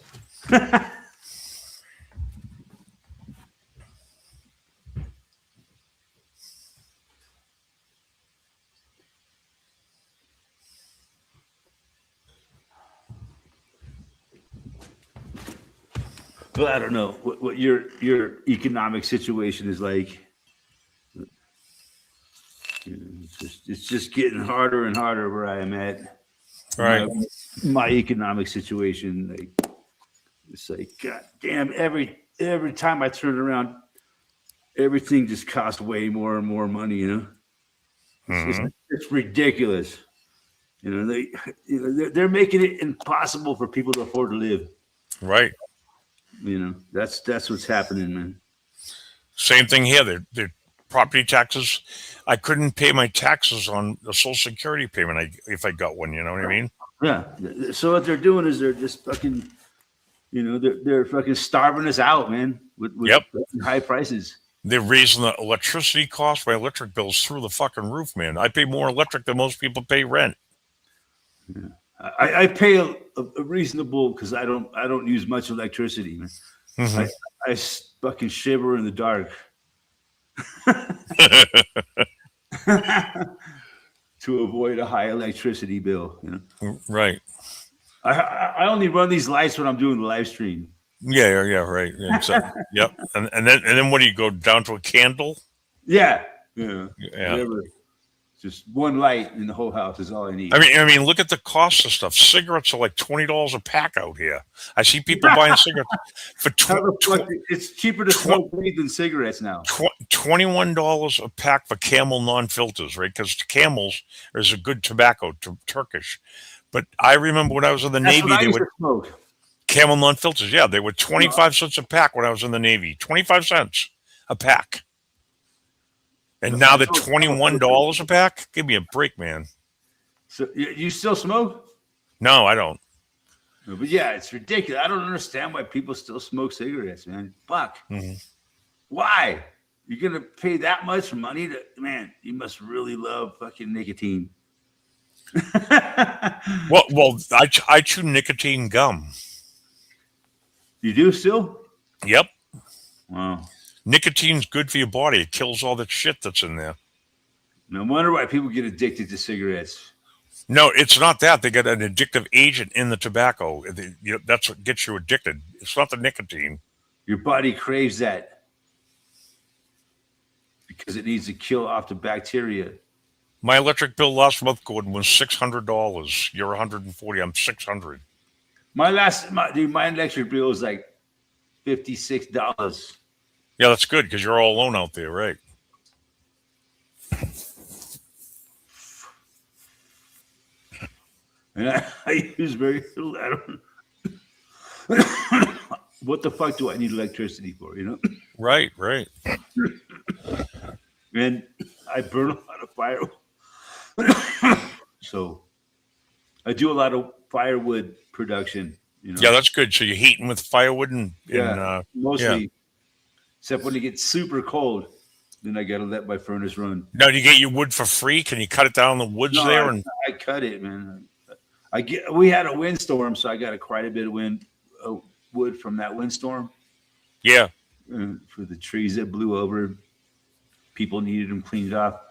Well, I don't know what your economic situation is like. It's just getting harder and harder where I am at. Right. My economic situation, it's like, God damn, every time I turn around, everything just costs way more and more money. Mm-hmm. It's ridiculous. They're making it impossible for people to afford to live. Right. That's what's happening, man. Same thing here. The property taxes. I couldn't pay my taxes on the Social Security payment if I got one. You know what I mean? Yeah. So what they're doing is they're just fucking, they're fucking starving us out, man, with Yep. high prices. They're raising the electricity cost. My electric bill's through the fucking roof, man. I pay more electric than most people pay rent. Yeah. I pay a reasonable because I don't use much electricity, man. Mm-hmm. I fucking shiver in the dark. To avoid a high electricity bill, Right. I only run these lights when I'm doing the live stream. Yeah, right. Yeah, exactly. Yep. And then what do you go down to a candle? Yeah. Yeah. Just one light in the whole house is all I need. I mean, look at the cost of stuff. Cigarettes are like $20 a pack out here. I see people buying cigarettes for it's cheaper to smoke weed than cigarettes now. $21 a pack for Camel non-filters, right? Because Camels is a good tobacco, Turkish. But I remember when I was in the Navy, they would smoke. Camel non-filters. Yeah, they were 25 cents a pack when I was in the Navy. 25 cents a pack. And now they're $21 a pack? Give me a break, man. So you still smoke? No, I don't. No, but yeah, it's ridiculous. I don't understand why people still smoke cigarettes, man. Fuck. Mm-hmm. Why? You're gonna pay that much money to man? You must really love fucking nicotine. Well, I chew nicotine gum. You do still? Yep. Wow. Nicotine's good for your body. It kills all that shit that's in there. No wonder why people get addicted to cigarettes. No, it's not that. They got an addictive agent in the tobacco. That's what gets you addicted. It's not the nicotine. Your body craves that because it needs to kill off the bacteria. My electric bill last month, Gordon, was $600. You're 140. I'm 600. My electric bill was like $56. Yeah, that's good because you're all alone out there, right? And I use very little. I don't. What the fuck do I need electricity for? You know. Right. And I burn a lot of fire. So I do a lot of firewood production. You know. Yeah, that's good. So you're heating with firewood and mostly. yeah. Except when it gets super cold, then I gotta let my furnace run. Now, do you get your wood for free? Can you cut it down in the woods there? And I cut it, man. We had a windstorm, so I got quite a bit of wood from that windstorm. Yeah. For the trees that blew over, people needed them cleaned off.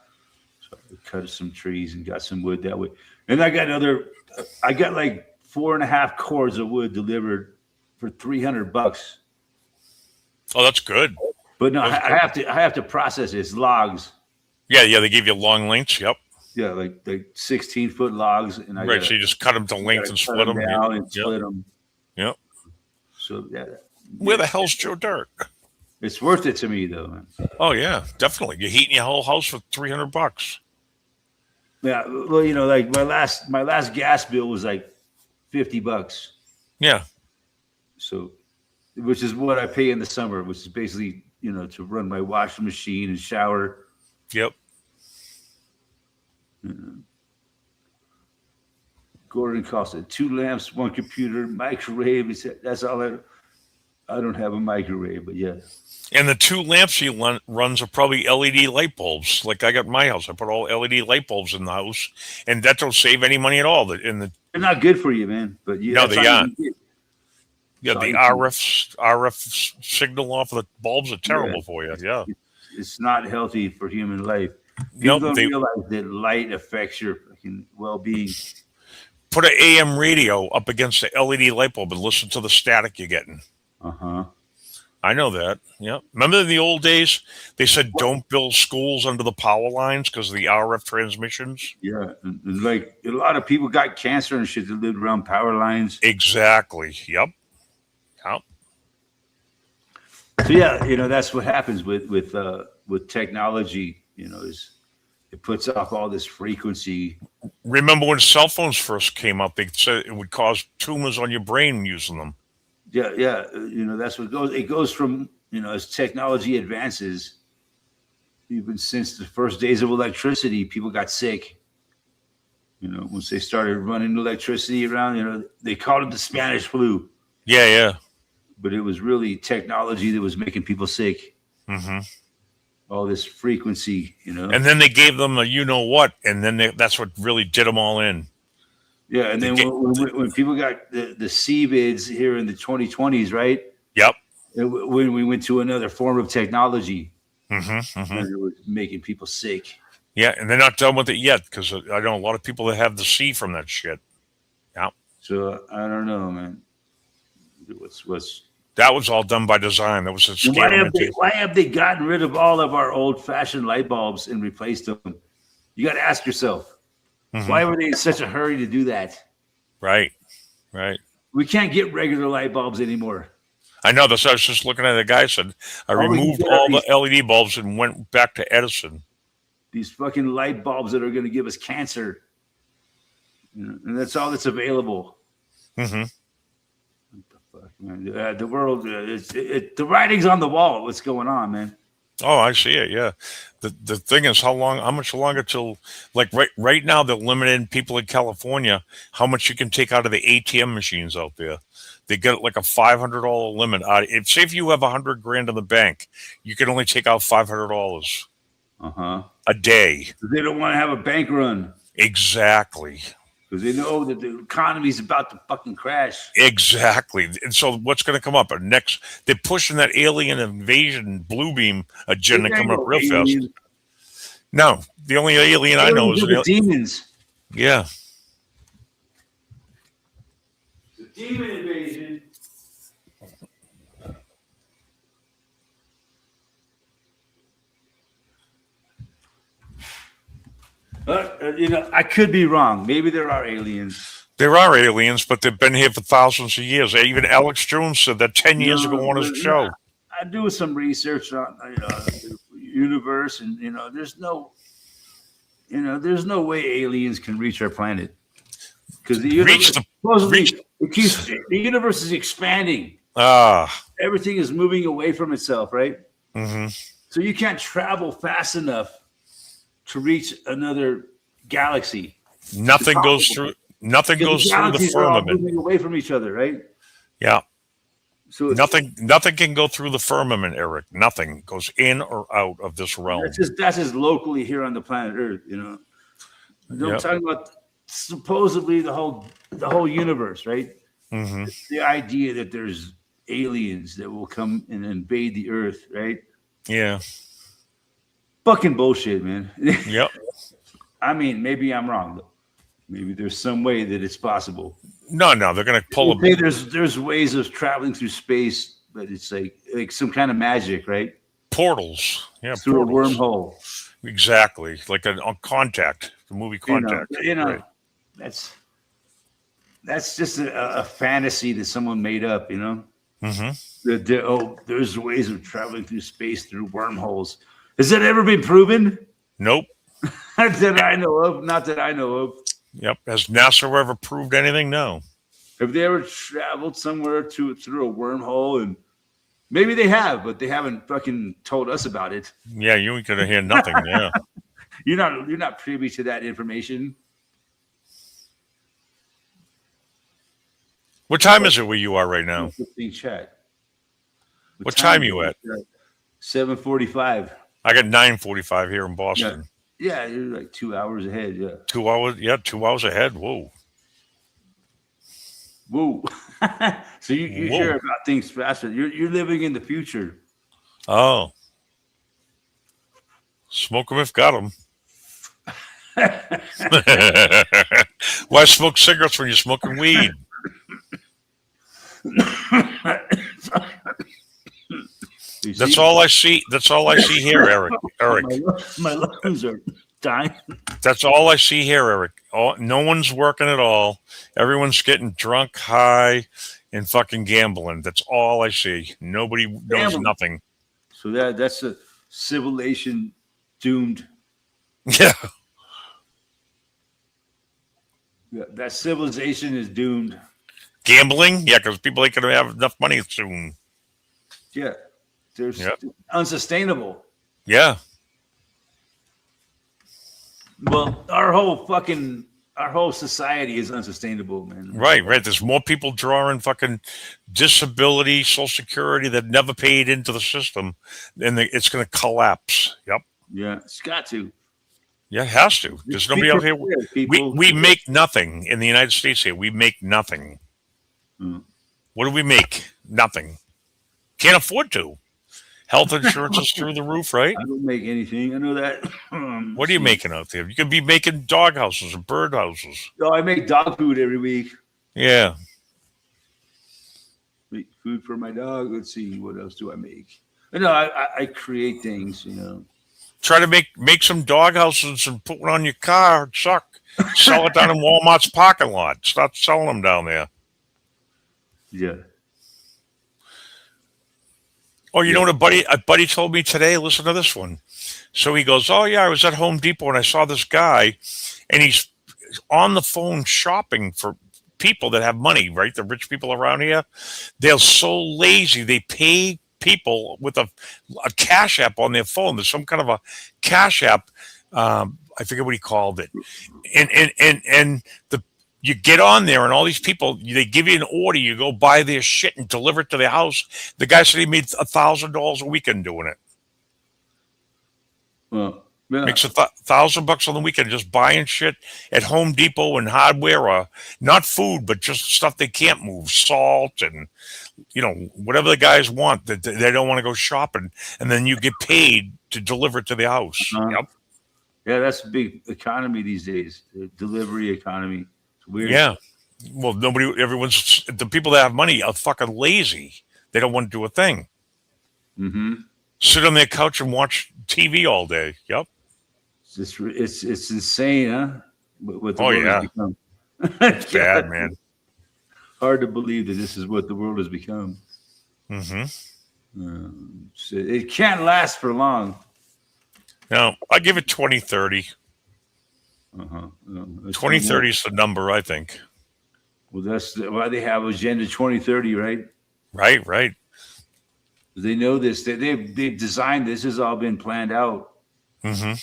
So I cut some trees and got some wood that way. And I got like 4.5 cords of wood delivered for $300. Oh, that's good. But no, I have to process it. It's logs. Yeah. They give you long lengths. Yep. Yeah, like 16-foot logs, and So you just cut them to length and split them down and split them. Yep. So yeah. Where the hell's Joe Dirt? It's worth it to me, though, man. Oh yeah, definitely. You're heating your whole house for $300. Yeah, well, you know, like my last gas bill was like $50. Yeah. So, which is what I pay in the summer, which is basically, you know, to run my washing machine and shower. Yep. Gordon cost it 2 lamps, 1 computer, microwave. He said, that's all I don't have a microwave, but yeah. And the 2 lamps he runs are probably LED light bulbs. Like I got in my house, I put all LED light bulbs in the house, and that don't save any money at all. They're not good for you, man. But no, they aren't. Yeah, so the RF signal off of the bulbs are terrible for you. Yeah, it's not healthy for human life. People don't realize that light affects your fucking well-being. Put an AM radio up against the LED light bulb and listen to the static you're getting. I know that. Yeah. Remember in the old days, they said don't build schools under the power lines because of the RF transmissions? Yeah. And like a lot of people got cancer and shit that lived around power lines. Exactly. Yep. So yeah, you know, that's what happens with technology, you know, is it puts off all this frequency. Remember when cell phones first came out, they said it would cause tumors on your brain using them. Yeah. You know, that's what it goes from, you know, as technology advances, even since the first days of electricity, people got sick. You know, once they started running electricity around, you know, they called it the Spanish flu. Yeah. But it was really technology that was making people sick. Mm-hmm. All this frequency, you know. And then they gave them a you-know-what, and then that's what really did them all in. Yeah, and then when people got the CVIDs here in the 2020s, right? Yep. When we went to another form of technology, mm-hmm. and it was making people sick. Yeah, and they're not done with it yet because I know a lot of people that have the C from that shit. Yeah. So I don't know, man. What's that was all done by design. That was a scale. Why have they gotten rid of all of our old-fashioned light bulbs and replaced them? You got to ask yourself, why were they in such a hurry to do that? Right. We can't get regular light bulbs anymore. I know. That's what I was just looking at. The guy said, I removed all the LED bulbs and went back to Edison. These fucking light bulbs that are going to give us cancer. You know, and that's all that's available. Mm-hmm. What the fuck, man? The world, the writing's on the wall. What's going on, man? Oh, I see it. Yeah. The thing is, how much longer till, like right now, they're limiting people in California how much you can take out of the ATM machines out there. They get like a $500 limit. If say if you have 100 grand in the bank, you can only take out $500 Uh-huh. a day. They don't want to have a bank run Exactly. because they know that the economy's about to fucking crash. Exactly. And so what's going to come up? Next, they're pushing that alien invasion blue beam agenda There ain't coming up no real fast. aliens. No, the only alien I know is Aliens are the demons. yeah. The demon invasion. I could be wrong. Maybe there are aliens. There are aliens, but they've been here for thousands of years. Even Alex Jones said that 10 years ago on his show. I do some research on the universe, and there's no way aliens can reach our planet because the universe is expanding. Everything is moving away from itself, right? Mm-hmm. So you can't travel fast enough to reach another galaxy. Nothing goes through the firmament. Moving away from each other, right? Yeah. So nothing can go through the firmament, Eric. Nothing goes in or out of this realm. That's just locally here on the planet Earth, I'm talking about supposedly the whole universe, right? Mm-hmm. The idea that there's aliens that will come and invade the Earth, right? Yeah. Fucking bullshit, man. Yep. I mean, maybe I'm wrong, though. Maybe there's some way that it's possible. No, they're gonna pull a. There's ways of traveling through space, but it's like some kind of magic, right? Portals, yeah, through portals. A wormhole. Exactly, like on Contact, the movie Contact. Right. That's just a fantasy that someone made up, Mm-hmm. There's ways of traveling through space through wormholes. Has that ever been proven? Nope. Not that I know of. Yep. Has NASA ever proved anything? No. Have they ever traveled somewhere through a wormhole? And maybe they have, but they haven't fucking told us about it. Yeah, you ain't gonna hear nothing. Yeah. You're not privy to that information. What time is it where you are right now? Chat. What time are you at? 7:45. I got 9:45 here in Boston. Yeah, you're like 2 hours ahead. Yeah. 2 hours. Yeah, 2 hours ahead. Whoa. So you hear about things faster. You're living in the future. Oh. Smoke 'em if got 'em. Why smoke cigarettes when you're smoking weed? That's all I see. That's all I see here, Eric. My lungs are dying. That's all I see here, Eric. No one's working at all. Everyone's getting drunk, high, and fucking gambling. That's all I see. Nobody knows nothing. So that's a civilization doomed. Yeah. Yeah, that civilization is doomed. Gambling? Yeah, because people ain't going to have enough money soon. Yeah. There's unsustainable. Yeah. Well, our whole society is unsustainable, man. Right. There's more people drawing fucking disability, Social Security that never paid into the system, and it's going to collapse. Yep. Yeah, it's got to. Yeah, it has to. There's nobody out here. We make nothing in the United States here. We make nothing. What do we make? Nothing. Can't afford to. Health insurance is through the roof, right? I don't make anything. I know that. What are you making out there? You could be making dog houses or bird houses. No, I make dog food every week. Yeah. Make food for my dog. Let's see. What else do I make? No, I create things, Try to make some dog houses and put one on your car and suck. Sell it down in Walmart's parking lot. Start selling them down there. Yeah. Oh, you know what a buddy told me today? Listen to this one. So he goes, oh, yeah, I was at Home Depot and I saw this guy, and he's on the phone shopping for people that have money, right? The rich people around here. They're so lazy. They pay people with a cash app on their phone. There's some kind of a cash app. I forget what he called it. And the you get on there and all these people, they give you an order. You go buy their shit and deliver it to their house. The guy said he made $1,000 a weekend doing it. Well, yeah. Makes $1,000 on the weekend just buying shit at Home Depot and hardware, or not food, but just stuff they can't move, salt and whatever the guys want that they don't want to go shopping, and then you get paid to deliver it to the house. Yep. Yeah, that's a big economy these days. The delivery economy. It's weird. Yeah. Well, the people that have money are fucking lazy. They don't want to do a thing. Mm-hmm. Sit on their couch and watch TV all day. Yep. It's insane, huh? What the Oh, world yeah. has become. It's bad, man. Hard to believe that this is what the world has become. Mm-hmm. It can't last for long. No, I give it 2030. 2030 is the number, I think. Well, that's why they have Agenda 2030, right? Right. They know this. They've designed this. Has all been planned out. Mm-hmm.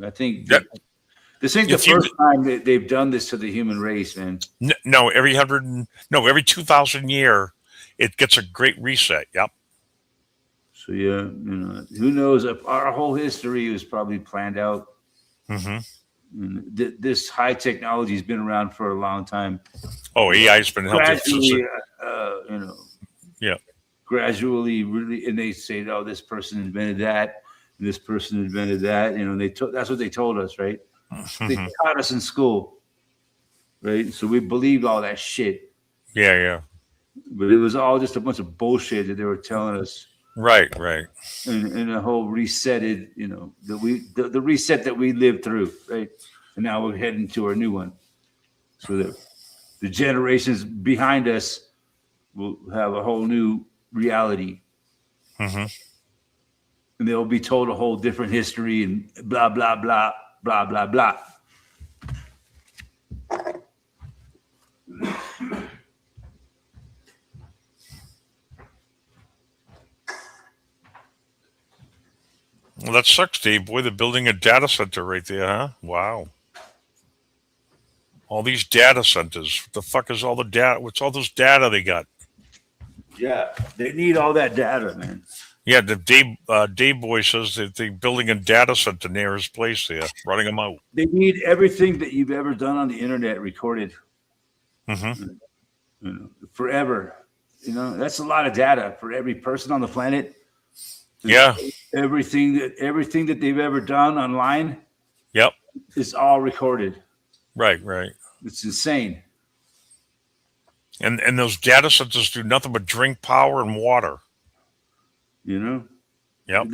I think Yep. this ain't the first time that they've done this to the human race, man. No, every 2,000 year, it gets a great reset. Yep. So yeah, who knows? Our whole history was probably planned out. Mm-hmm. This high technology has been around for a long time. Oh, AI's been helping. Gradually, Yeah. Gradually, really, and they say, "Oh, this person invented that, and this person invented that." That's what they told us, right? Mm-hmm. They taught us in school, right? So we believed all that shit. Yeah. But it was all just a bunch of bullshit that they were telling us. Right. And the whole resetted, the reset that we lived through, right? And now we're heading to our new one. So that the generations behind us will have a whole new reality. Mm-hmm. And they'll be told a whole different history and blah, blah, blah, blah, blah, blah. Well, that sucks, Dave. Boy, they're building a data center right there, huh? Wow. All these data centers. What the fuck is all the data? What's all this data they got? Yeah, they need all that data, man. Yeah, the Dave Boy says that they're building a data center near his place there, running them out. They need everything that you've ever done on the internet recorded. Mm-hmm. Forever. That's a lot of data for every person on the planet. Yeah. Everything that they've ever done online. Yep. Is all recorded. Right. It's insane. And those data centers do nothing but drink power and water. Yep.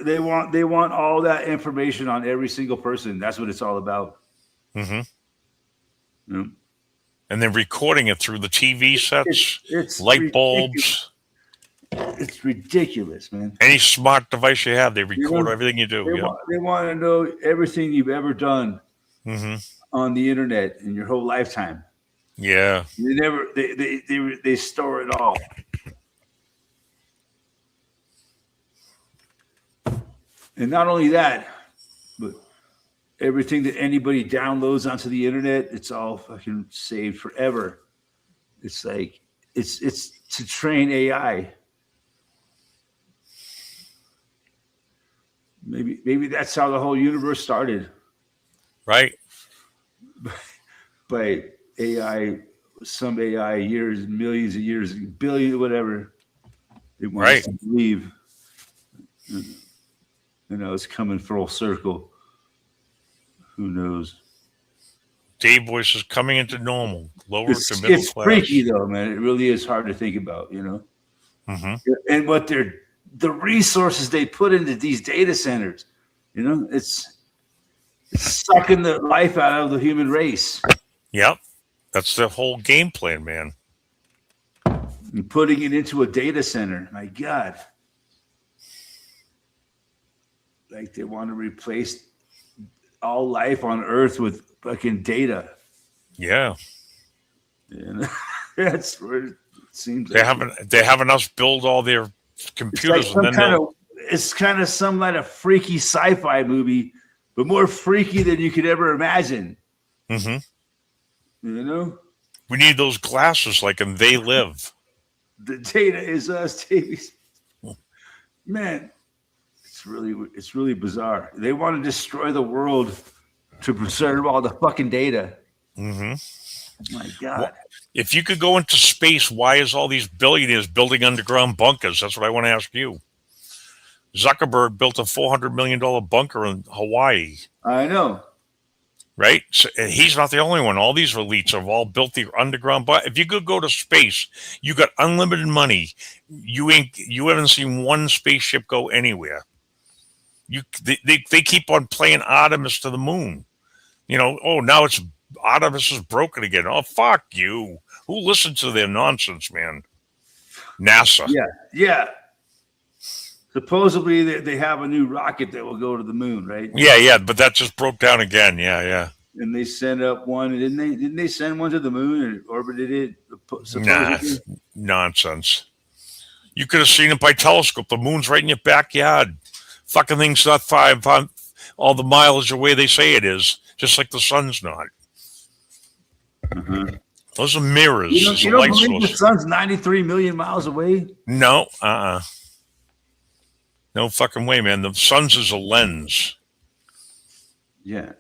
They want all that information on every single person. That's what it's all about. Mm-hmm. Yep. And they're recording it through the TV sets, it's light bulbs. It's ridiculous, man. Any smart device you have, they record everything you do. They want to know everything you've ever done on the internet in your whole lifetime. Yeah. They store it all. And not only that, but everything that anybody downloads onto the internet, it's all fucking saved forever. It's like it's to train AI. Maybe that's how the whole universe started. Right. By AI, some AI years, millions of years, billion, whatever. It wants to believe. It's coming full circle. Who knows? Dave Voice is coming into normal, lower to middle it's class. It's freaky though, man. It really is hard to think about, Mm-hmm. And what the resources they put into these data centers, it's sucking the life out of the human race. Yep. That's the whole game plan, man. And putting it into a data center. My God. Like they want to replace all life on Earth with fucking data. Yeah. And that's where Seems like They're having us build all their computers, it's and then it's kind of some kind of freaky sci-fi movie, but more freaky than you could ever imagine. hmm You know, we need those glasses like in They Live. the data is us, babies. Man, it's really bizarre. They want to destroy the world to preserve all the fucking data. hmm My God. If you could go into space, why is all these billionaires building underground bunkers? That's what I want to ask you. Zuckerberg built a $400 million bunker in Hawaii, I know. right? So, and he's not the only one. All these elites have all built the underground bunker. If you could go to space, you got unlimited money. You haven't seen one spaceship go anywhere. They keep on playing Artemis to the moon. Oh, now it's Artemis is broken again. Oh, fuck you. Who listens to their nonsense, man? NASA. Yeah. Supposedly they have a new rocket that will go to the moon, right? Yeah, but that just broke down again. Yeah. And they sent up one. Didn't they send one to the moon and orbited it? Nah, Supposedly? nonsense. You could have seen it by telescope. The moon's right in your backyard. Fucking thing's not all the mileage away they say it is, just like the sun's not. Mhm. Those are mirrors. You don't believe the sun's 93 million miles away? No, no fucking way, man. The sun's is a lens. Yeah.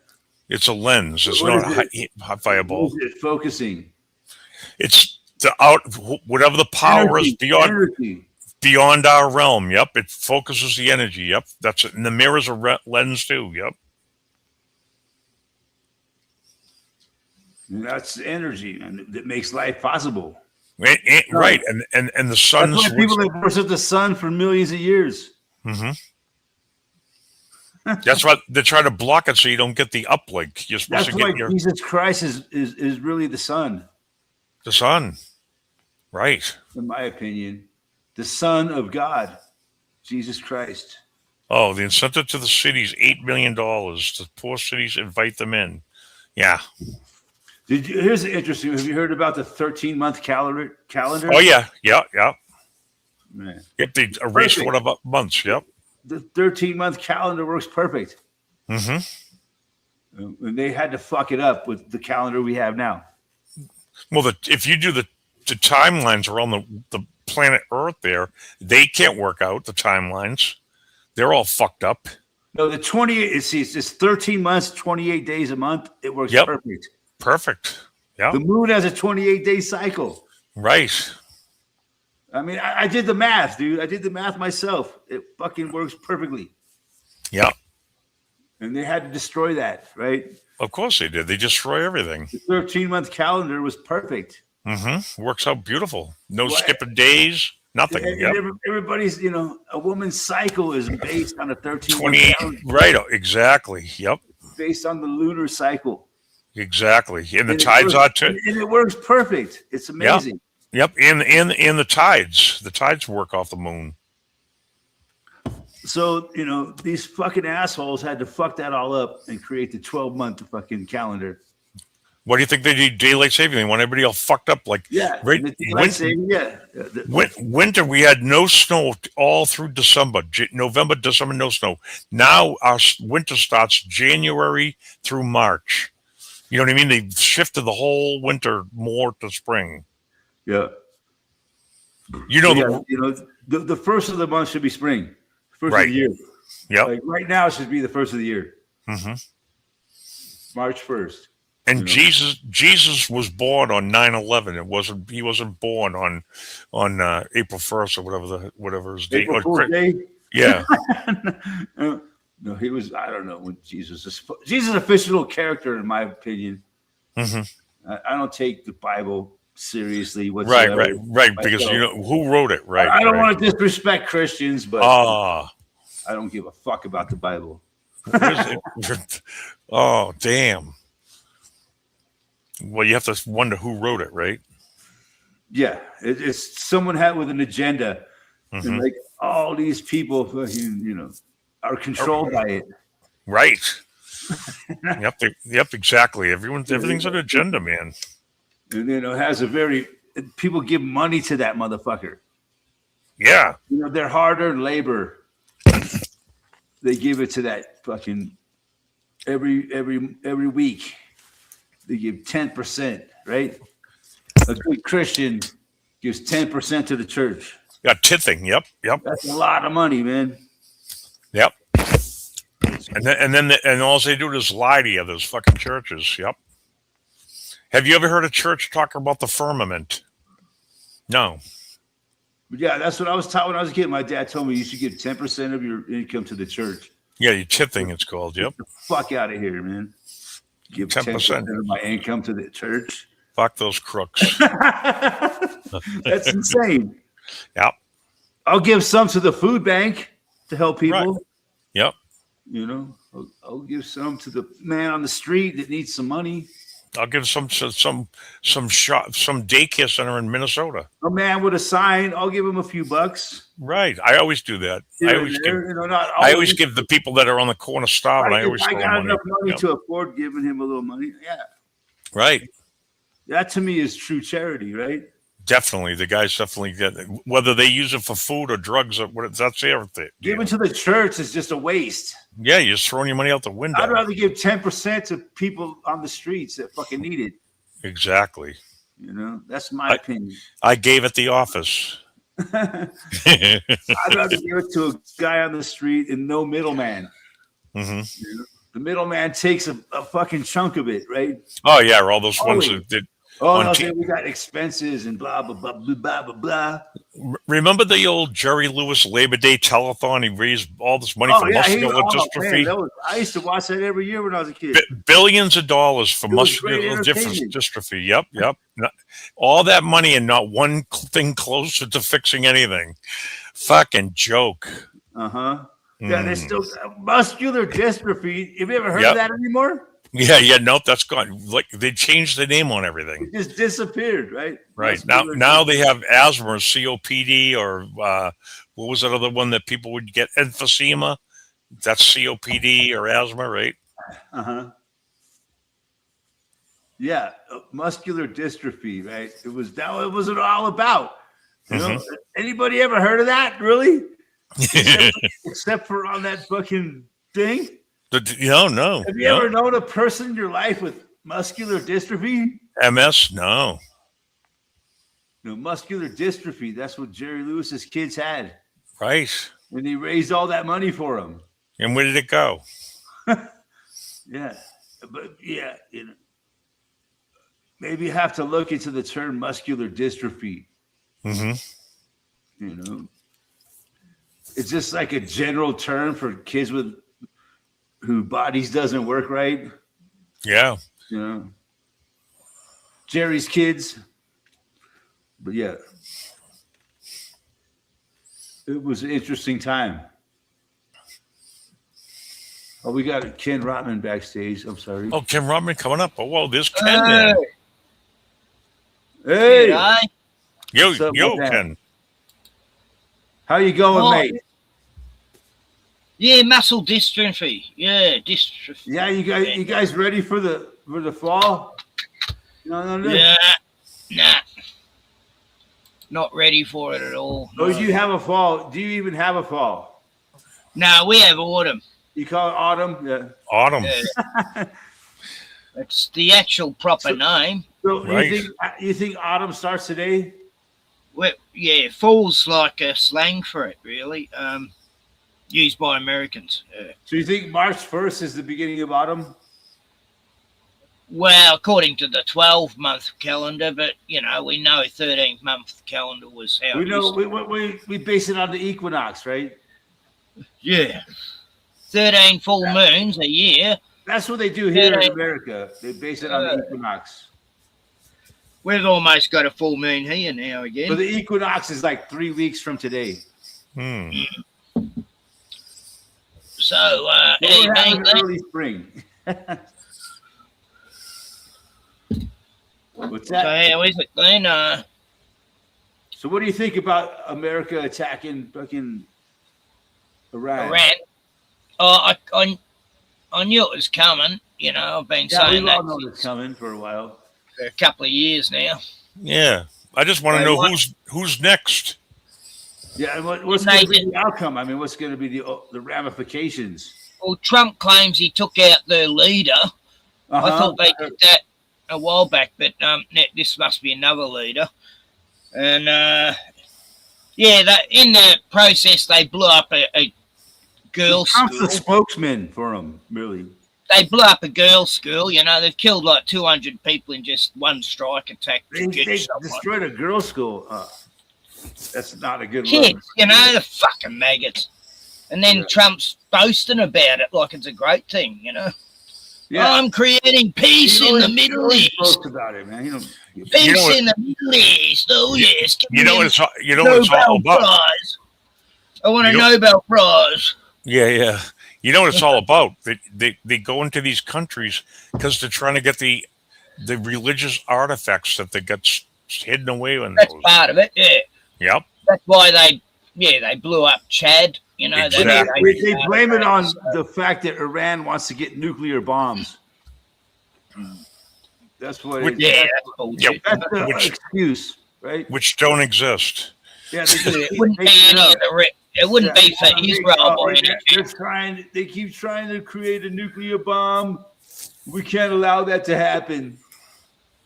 It's a lens. It's What not is a fireball. What is it focusing? It's whatever the power is Energy. beyond our realm. Yep, it focuses the energy. Yep, that's it. And the mirror's a lens too. Yep. And that's energy, and that makes life possible. Right, and the sun's. That's why people have worshipped the sun for millions of years. Mm-hmm. That's why they're trying to block it so you don't get the uplink. You're supposed That's to why get Jesus Christ is really the sun, the sun. Right. in my opinion. The Son of God, Jesus Christ. Oh, the incentive to the cities, $8 million. The poor cities invite them in. Yeah. Here's the interesting. Have you heard about the 13-month calendar? Oh, yeah. Man. Yep, they erased Perfect. one of months. Yep. The 13-month calendar works perfect. Mm-hmm. And they had to fuck it up with the calendar we have now. Well, if you do the timelines around the planet Earth there, they can't work out the timelines. They're all fucked up. No, the 28, it's 13 months, 28 days a month. It works Yep. perfect. Perfect. Yeah. The moon has a 28-day cycle. Right. I mean, I did the math, dude. I did the math myself. It fucking works perfectly. Yeah. And they had to destroy that, right? Of course they did. They destroy everything. The 13-month calendar was perfect. Mm-hmm. Works out beautiful. No What? skipping days. Nothing. And Yep. everybody's, a woman's cycle is based on a 13-month 28. calendar, Right. Exactly. Yep. based on the lunar cycle. Exactly. And the And it tides works- are too. And it works perfect. It's amazing. Yep. And the tides. The tides work off the moon. So, these fucking assholes had to fuck that all up and create the 12-month fucking calendar. What do you think they need daylight saving? They want everybody all fucked up like Yeah. right. and the daylight saving, yeah. Winter, we had no snow all through December. November, December, no snow. Now our winter starts January through March. You know what I mean? They shifted the whole winter more to spring. Yeah. You know, The first of the month should be spring. First Right. of the year. Yep. Like right now, it should be the first of the year. hmm March 1st. And Jesus was born on 9/11. He wasn't born on April 1st or whatever his date. April Fool's Day? Yeah. No, he was, I don't know when Jesus is a fictional character, in my opinion. hmm I don't take the Bible seriously whatsoever. Right. Because who wrote it, right? I don't right. want to disrespect Christians, but Ah. I don't give a fuck about the Bible. Oh, damn. Well, you have to wonder who wrote it, right? Yeah, it's someone had with an agenda, Mhm. and like all these people, are controlled by it. Right. Yep, exactly. Everything's an agenda, man. And it has a very people give money to that motherfucker. Yeah. You know, their hard-earned labor. They give it to that fucking every week. They give 10%, right? A good Christian gives 10% to the church. Yeah, tithing. Yep. That's a lot of money, man. Yep. And all they do is lie to you, those fucking churches. Yep. Have you ever heard a church talk about the firmament? No. But yeah, that's what I was taught when I was a kid. My dad told me you should give 10% of your income to the church. Yeah, you tithing, it's called. Yep. Get the fuck out of here, man. Give 10% of my income to the church. Fuck those crooks. That's insane. Yep. I'll give some to the food bank to help people. Right. Yep. You know, I'll give some to the man on the street that needs some money. I'll give some daycare center in Minnesota. A man with a sign, I'll give him a few bucks. Right. I always do that. I always give the people that are on the corner stop, and I always I throw got money. enough money to afford giving him a little money. Yeah. Right. That to me is true charity, right? Definitely. The guys definitely get it. Whether they use it for food or drugs, or what, that's everything. Giving to the church is just a waste. Yeah, you're just throwing your money out the window. I'd rather give 10% to people on the streets that fucking need it. Exactly. You know, that's my opinion. I gave at the office. I'd rather give it to a guy on the street and no middleman. Mm-hmm. You know? The middleman takes a fucking chunk of it, right? Oh yeah, all those ones that did. Oh, no, we got expenses and blah, blah, blah, blah, blah, blah. Remember the old Jerry Lewis Labor Day telethon? He raised all this money for muscular dystrophy. Man, I used to watch that every year when I was a kid. Billions of dollars for muscular dystrophy. Yep. All that money and not one thing closer to fixing anything. Fucking joke. Uh-huh. Yeah, there's still muscular dystrophy. Have you ever heard of that anymore? Yeah, nope, that's gone. Like they changed the name on everything. It just disappeared, right? Right. Now they have asthma or COPD or what was that other one that people would get? Emphysema. That's COPD or asthma, right? Uh-huh. Yeah, muscular dystrophy, right? It was all about. You know, anybody ever heard of that? Really? Except for on that fucking thing. No. Have you ever known a person in your life with muscular dystrophy? MS? No. No, muscular dystrophy. That's what Jerry Lewis's kids had. Right. And he raised all that money for them. And where did it go? Yeah. But yeah, you know, maybe you have to look into the term muscular dystrophy. Mm-hmm. You know, it's just like a general term for kids who bodies doesn't work right. Yeah. You know, Jerry's kids. But yeah, it was an interesting time. Oh, we got Ken Rotman backstage. I'm sorry. Oh, Ken Rotman coming up. Oh, whoa, there's Ken there. Hey. Yo, Ken. How you going, mate? Yeah, muscle dystrophy. Yeah, dystrophy. Yeah, you guys ready for the fall? No. Yeah, nah. Not ready for it at all. Oh, do you have a fall? Do you even have a fall? No, we have autumn. You call it autumn? Yeah. Autumn. Yeah. That's the actual proper name. So you think autumn starts today? Well, yeah, fall's like a slang for it, really. Used by Americans. So you think March 1st is the beginning of autumn? Well, according to the 12-month calendar, but you know, we know 13th-month calendar was how we know we base it on the equinox, right? Yeah. 13 full moons a year. That's what they do here in America. They base it on the equinox. We've almost got a full moon here now again. So the equinox is like 3 weeks from today. So, we're having early spring. What's that? So how is it, Glenn? So what do you think about America attacking fucking Iran? Oh, I knew it was coming. You know, I've been saying we all that know it's coming for a while. for a couple of years now. Yeah. I just want to They know want- who's next. Yeah, and what's They going to be did- the outcome? I mean, what's going to be the ramifications? Well, Trump claims he took out their leader. I thought they did that a while back, but this must be another leader. And that in the process they blew up a girls' Trump's school. the spokesman for him, really. They blew up a girls' school. You know, they've killed like 200 people in just one strike attack. They destroyed a girls' school. That's not a good look. Kids, you know, the fucking maggots. And then Yeah. Trump's boasting about it like it's a great thing, you know. Yeah, I'm creating peace in the Middle He East. boasts about it, man. Peace You know what- in the Middle East. Oh yes. Give You know me what a it's all Nobel about. Prize. I want a You know- Nobel Prize. Yeah. You know what it's all about. They go into these countries because they're trying to get the religious artifacts that they got hidden away in That's those. part of it. Yeah. Yep. That's why they blew up Chad. You know, Exactly. They blame it on the fact that Iran wants to get nuclear bombs. That's what. Yeah, that's bullshit. That's the Which- excuse, right? Which don't exist. Yeah, they just It wouldn't be make it any up. of the. It wouldn't be for Israel or anything. They keep trying to create a nuclear bomb. We can't allow that to happen.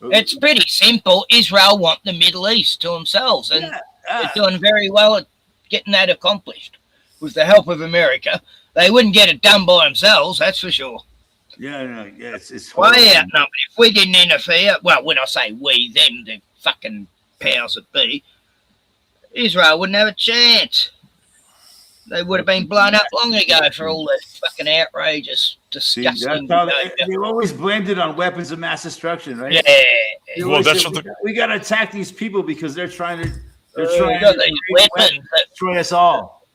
It's pretty simple. Israel want the Middle East to themselves, and Yeah, they're doing very well at getting that accomplished. With the help of America, they wouldn't get it done by themselves. That's for sure. it's Way horrible. outnumbered. If we didn't interfere, well, when I say we, them, the fucking powers that be, Israel wouldn't have a chance. They would have been blown up long ago for all the fucking outrageous, See, that's disgusting how behavior. they've always blamed it on weapons of mass destruction, right? Yeah. They Well, always that's say, what we got to attack these people because they're trying to Got these weapons that destroy us all.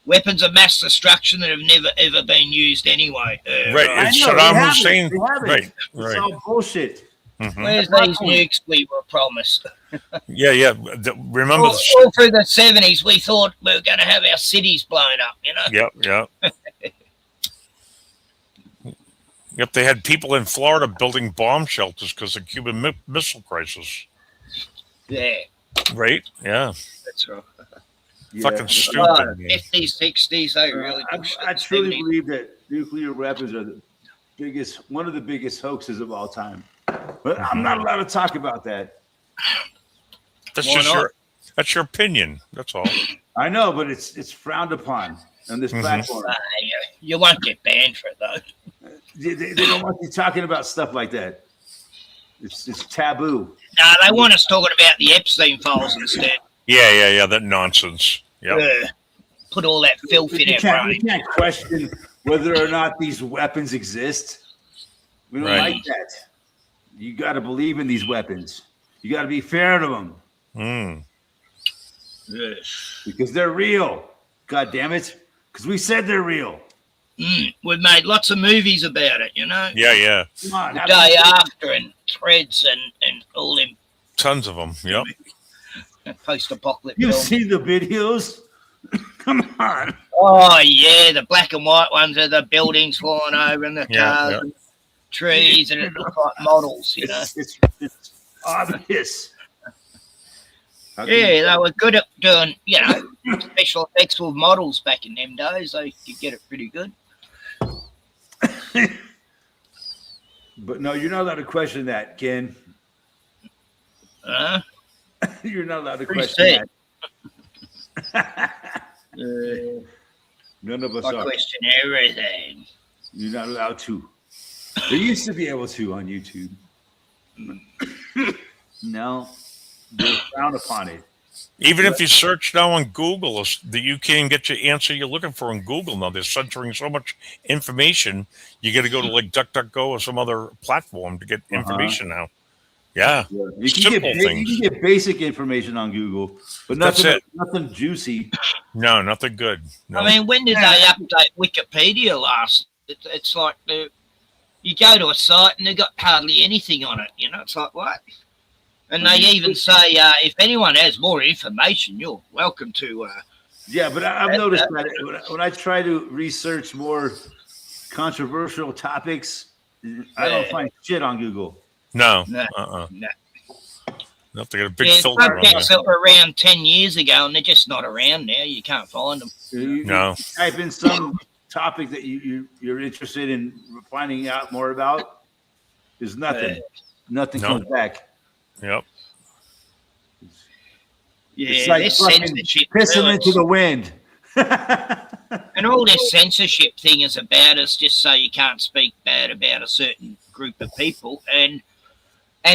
weapons of mass destruction that have never ever been used anyway. Right. I It's know, they Saddam haven't. Hussein. They haven't. Right. It's Right. all bullshit. Mhm. Where's these nukes we were promised? Yeah. Remember. All through the 70s, we thought we were going to have our cities blown up, you know? Yep. Yep. They had people in Florida building bomb shelters because of the Cuban Missile Crisis. Yeah, Right. Yeah. that's right. Yeah. Fucking stupid. man. 50s, 60s, they really I truly believe that nuclear weapons are one of the biggest hoaxes of all time. But I'm not allowed to talk about that. That's Why just not? that's your opinion. That's all. I know, but it's frowned upon on this Mhm. platform. You won't get banned for it, though. They don't want you talking about stuff like that. It's taboo. No, they want us talking about the Epstein files instead. Yeah. That nonsense. Yep. Put all that filth in You our can't, brain. you can't question whether or not these weapons exist. We don't Right. like that. You got to believe in these weapons. You got to be fair to them Mm. because they're real. God damn it. Because we said they're real. We've made lots of movies about it, you know? Yeah. Come on. The have Day a- After and Threads and all them Tons of them. Yep. post-apocalyptic You films. see the videos? Come on. Oh, yeah, the black and white ones of the buildings falling over and the Yeah, cars yeah. and trees and it looks like models, you know? It's obvious. How can Yeah, you- they were good at doing, you know, special effects with models back in them days. They could get it pretty good. But no, you're not allowed to question that, Ken. You're not allowed to Pretty question sick. that. None of us I are. question everything. You're not allowed to. They used to be able to on YouTube. No, they're frowned upon it. Even if you search now on Google, that you can't even get your answer you're looking for on Google now. They're censoring so much information. You got to go to like DuckDuckGo or some other platform to get information now. Yeah. You can, Simple get, things. you can get basic information on Google, but That's nothing, it. nothing juicy. No, nothing good. No. I mean, when did they update Wikipedia last? It's like you go to a site and they've got hardly anything on it. You know, it's like, what? And they even say, if anyone has more information, you're welcome to. Yeah, but I've noticed that when I try to research more controversial topics, I don't find shit on Google. no. No. Uh-uh. No. No, they got a big Yeah, filter on subjects there. that were around 10 years ago, and they're just not around now. You can't find them. You No. type in some topic that you're interested in finding out more about. There's nothing. Nothing No. comes back. Yep. Yeah, It's like this fucking censorship. pissing too, into the wind. and all this censorship thing is about is just so you can't speak bad about a certain group of people, and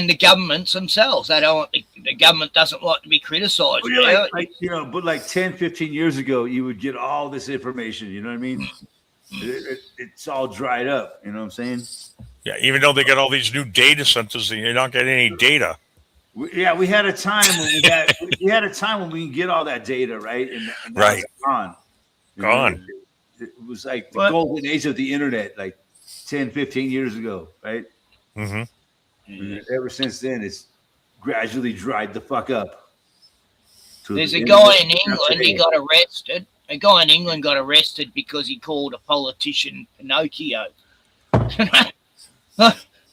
the governments themselves. They don't. The government doesn't like to be criticised. Well, but like 10, 15 years ago, you would get all this information. You know what I mean? It's all dried up. You know what I'm saying? Yeah, even though they got all these new data centers, you're not getting any data. We had a time when we had a time when we can get all that data, right? And now Right. it's gone. You know, Gone. It was like the What? golden age of the internet, like 10, 15 years ago, right? Mm-hmm. And ever since then, it's gradually dried the fuck up. To There's the a guy in internet England. He today. got arrested. A guy in England got arrested because he called a politician Pinocchio.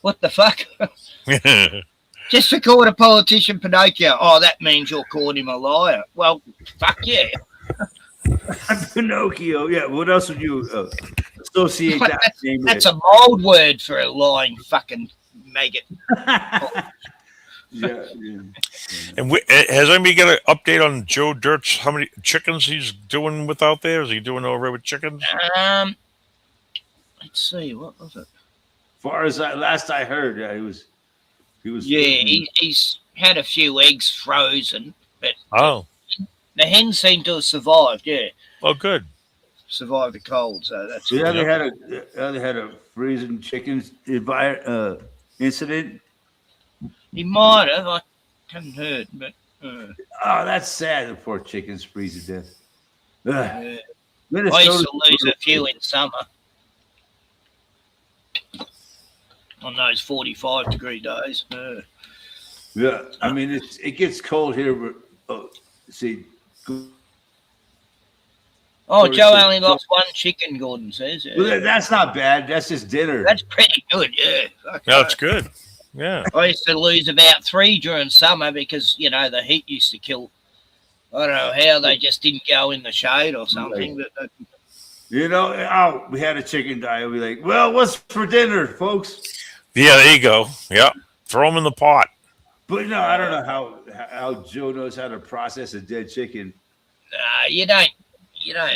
What the fuck? Just to call a politician Pinocchio. Oh, that means you're calling him a liar. Well, fuck yeah. Pinocchio. Yeah. What else would you associate that name That's with? a mild word for a lying fucking maggot. Yeah. And has anybody got an update on Joe Dirt's how many chickens he's doing with out there? Is he doing all right with chickens? Let's see, what was it? Far as last I heard, yeah, he was. Yeah, he's had a few eggs frozen, but Oh, the hens seem to have survived. Yeah, oh, good. survived the cold, so that's Yeah, good. they had a freezing chickens incident. He might have. I haven't heard, but Oh, that's sad. The poor chickens freeze to death. Ugh. I used Minnesota's to lose a few in summer on those 45-degree days. Yeah, I mean it gets cold here. But, see, Oh, Sorry, Joe sir. only lost one chicken, Gordon says. Yeah. well, that's not bad. That's just dinner. That's pretty good, yeah. Fuck Yeah, yeah. that's good. Yeah. I used to lose about 3 during summer because, the heat used to kill. I don't know how they just didn't go in the shade or something. But we had a chicken die. We'll be like, well, what's for dinner, folks? Yeah, there you go. Yeah. Throw them in the pot. But no, I don't know how Joe knows how to process a dead chicken. you don't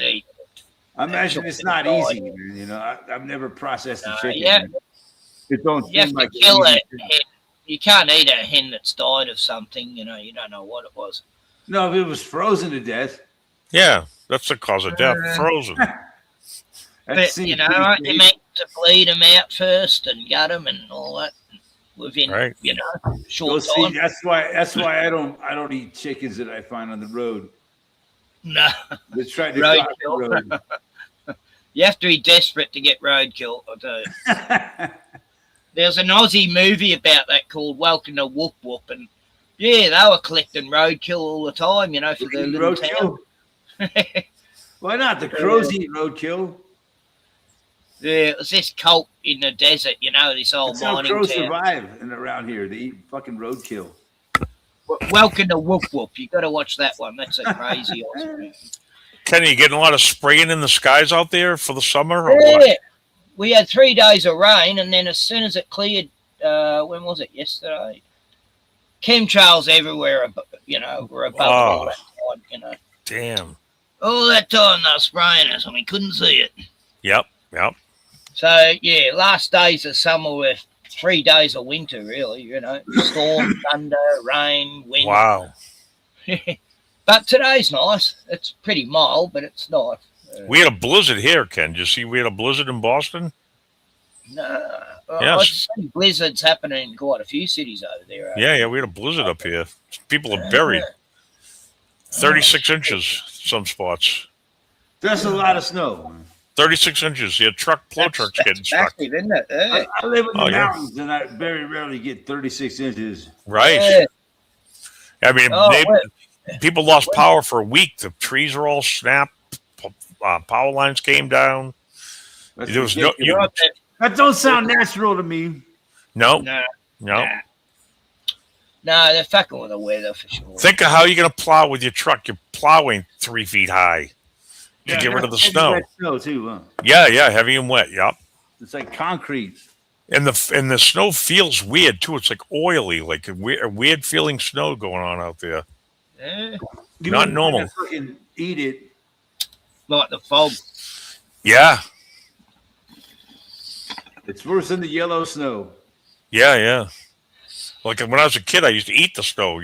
eat. I imagine it's not easy. Man. I've never processed a chicken. yeah. It don't You have seem to like kill an a easy thing. hen. You can't eat a hen that's died of something. You don't know what it was. No, if it was frozen to death, Yeah, that's the cause of death. Frozen. that But, seems you pretty meant to bleed them out first and gut them and all that within, Right. Well, short see, time. that's why I don't eat chickens that I find on the road. No, They try to Roadkill. cross the road. you have to be desperate to get roadkill. I tell you. There's an Aussie movie about that called Welcome to Whoop Whoop, and yeah, they were collecting roadkill all the time, for their little Roadkill? town. Why not? The crows eat roadkill. Yeah, it was this cult in the desert, this old That's how mining crows town. survive around here. They eat fucking roadkill. Welcome to Whoop Whoop. You got to watch that one. That's a crazy Aussie movie. Kenny, you getting a lot of spraying in the skies out there for the summer? Or what? Yeah, we had 3 days of rain, and then as soon as it cleared, when was it? Yesterday. Chemtrails everywhere, were above all that time, Damn. All that time they were spraying us, and we couldn't see it. Yep. So, yeah, last days of summer were 3 days of winter, really, Storm, thunder, rain, wind. Wow. But today's nice. It's pretty mild, but it's nice. We had a blizzard here, Ken. Did you see we had a blizzard in Boston? No, Yes. I've seen blizzards happening in quite a few cities over there. Yeah, we had a blizzard up here. People are buried. 36 inches, some spots. That's a lot of snow. 36 inches. Yeah, plow trucks getting stuck. massive, isn't it? Yeah. I live in the Oh, yeah. mountains, and I very rarely get 36 inches. Right. Yeah. I mean, Oh, people lost power for a week. The trees were all snapped. Power lines came down. That's There was no- ridiculous. Right there. That don't sound natural to me. No, No. no. Nah. No, they're fucking with the weather for sure. Think of how you're going to plow with your truck. You're plowing 3 feet high to get rid of the snow. Snow too, huh? Yeah, heavy and wet. Yep. It's like concrete. And the snow feels weird too. It's like oily, like a weird feeling snow going on out there. Yeah, You Not wouldn't normal. wanna fucking eat it. like the fog. Yeah, It's worse than the yellow snow. yeah. Like when I was a kid, I used to eat the snow,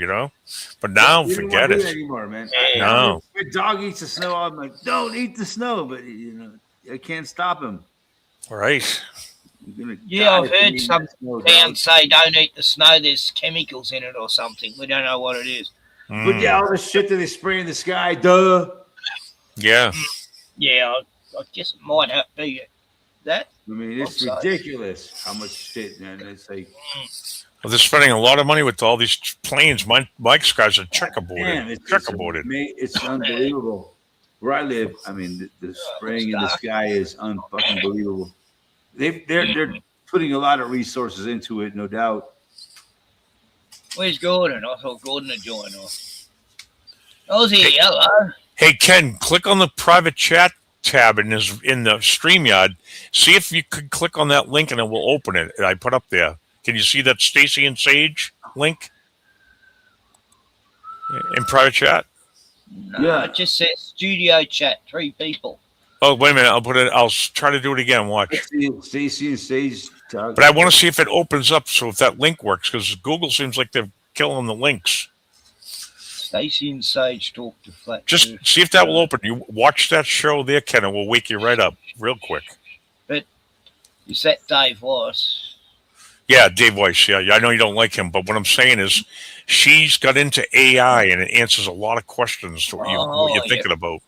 but now You don't forget wanna do that it. anymore, man. No. My dog eats the snow. I'm like, don't eat the snow, but I can't stop him. Right. You're gonna Yeah, die I've if you heard eat some that snow, dog. towns say don't eat the snow. There's chemicals in it or something. We don't know what it is. But yeah, all the shit that they spray in the sky, duh. Yeah. Yeah, I guess it might have to be that. I mean, it's Outside. ridiculous how much shit, man. It's like, Well, they're spending a lot of money with all these planes. Mike's guys are damn, checkerboarded. it's Checkerboarded. it's unbelievable. Where I live, I mean, the spraying in the sky is unfucking believable. They're putting a lot of resources into it, no doubt. Where's Gordon? I thought Gordon had joined us. Ozzy, hello. Hey Ken, click on the private chat tab in the StreamYard. See if you could click on that link and it will open it. I put up there. Can you see that Stacy and Sage link in private chat? No, Yeah. it just says studio chat, 3 people. Oh, wait a minute. I'll try to do it again. Watch. Stacy and Sage talk. But I want to see if it opens up. So if that link works, because Google seems like they're killing the links. Stacy and Sage talk to Flat. Just see if that will open. You watch that show there, Ken, and we'll wake you right up real quick. Is that Dave Weiss? Yeah, Dave Weiss. Yeah, I know you don't like him, but what I'm saying is she's got into AI and it answers a lot of questions to what you're thinking about.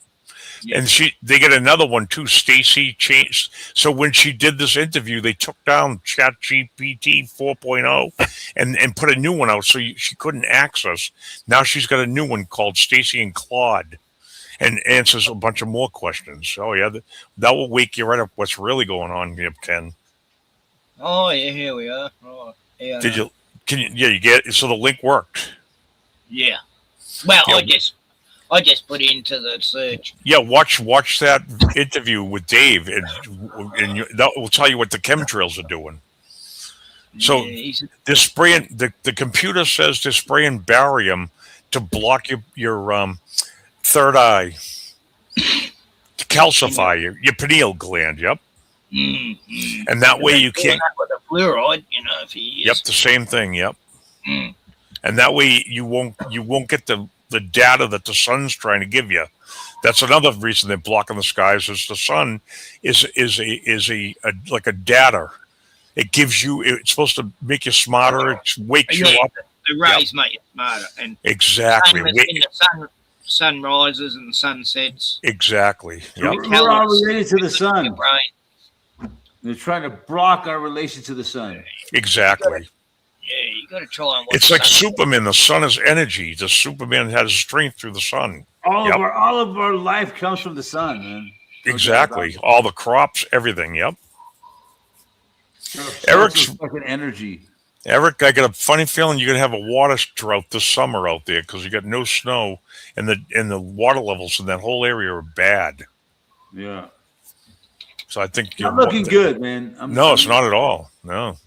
Yeah. And they get another one too. Stacy changed. So when she did this interview, they took down ChatGPT 4.0 and put a new one out so she couldn't access. Now she's got a new one called Stacy and Claude, and answers a bunch of more questions. Oh yeah, that will wake you right up. What's really going on here, Ken? Oh, yeah, here we are. Oh, yeah, Did you? Can you? Yeah, you get it. So the link worked. Yeah. Well, Yeah. I just put it into the search. Yeah, watch that interview with Dave, and that will tell you what the chemtrails are doing. So Yeah, they're spraying. The computer says they're spraying barium to block your third eye, to calcify your pineal gland. Yep, and that way you can't. With the fluoride, for years. Yep, the same thing. Yep, Mm. and that way you won't get the data that the sun's trying to give you. That's another reason they're blocking the skies. Is the sun is a like a data. It gives you. It's supposed to make you smarter. It wakes you up. The rays make it smarter, and Exactly. same as when the sun rises and the sun sets. Exactly. Yep. We're all related to the sun. Your brain. They're trying to block our relation to the sun. Exactly. Yeah, you got to try and watch. It's like the sun. Superman. The sun is energy. The Superman has strength through the sun. All Yep. of our life comes from the sun, man. Exactly. All the crops, everything. Yep. Eric's Eric's- fucking energy. Eric, I got a funny feeling you're gonna have a water drought this summer out there because you got no snow, and the water levels in that whole area are bad. Yeah. So I think Not looking good, man. No, it's not at all. No.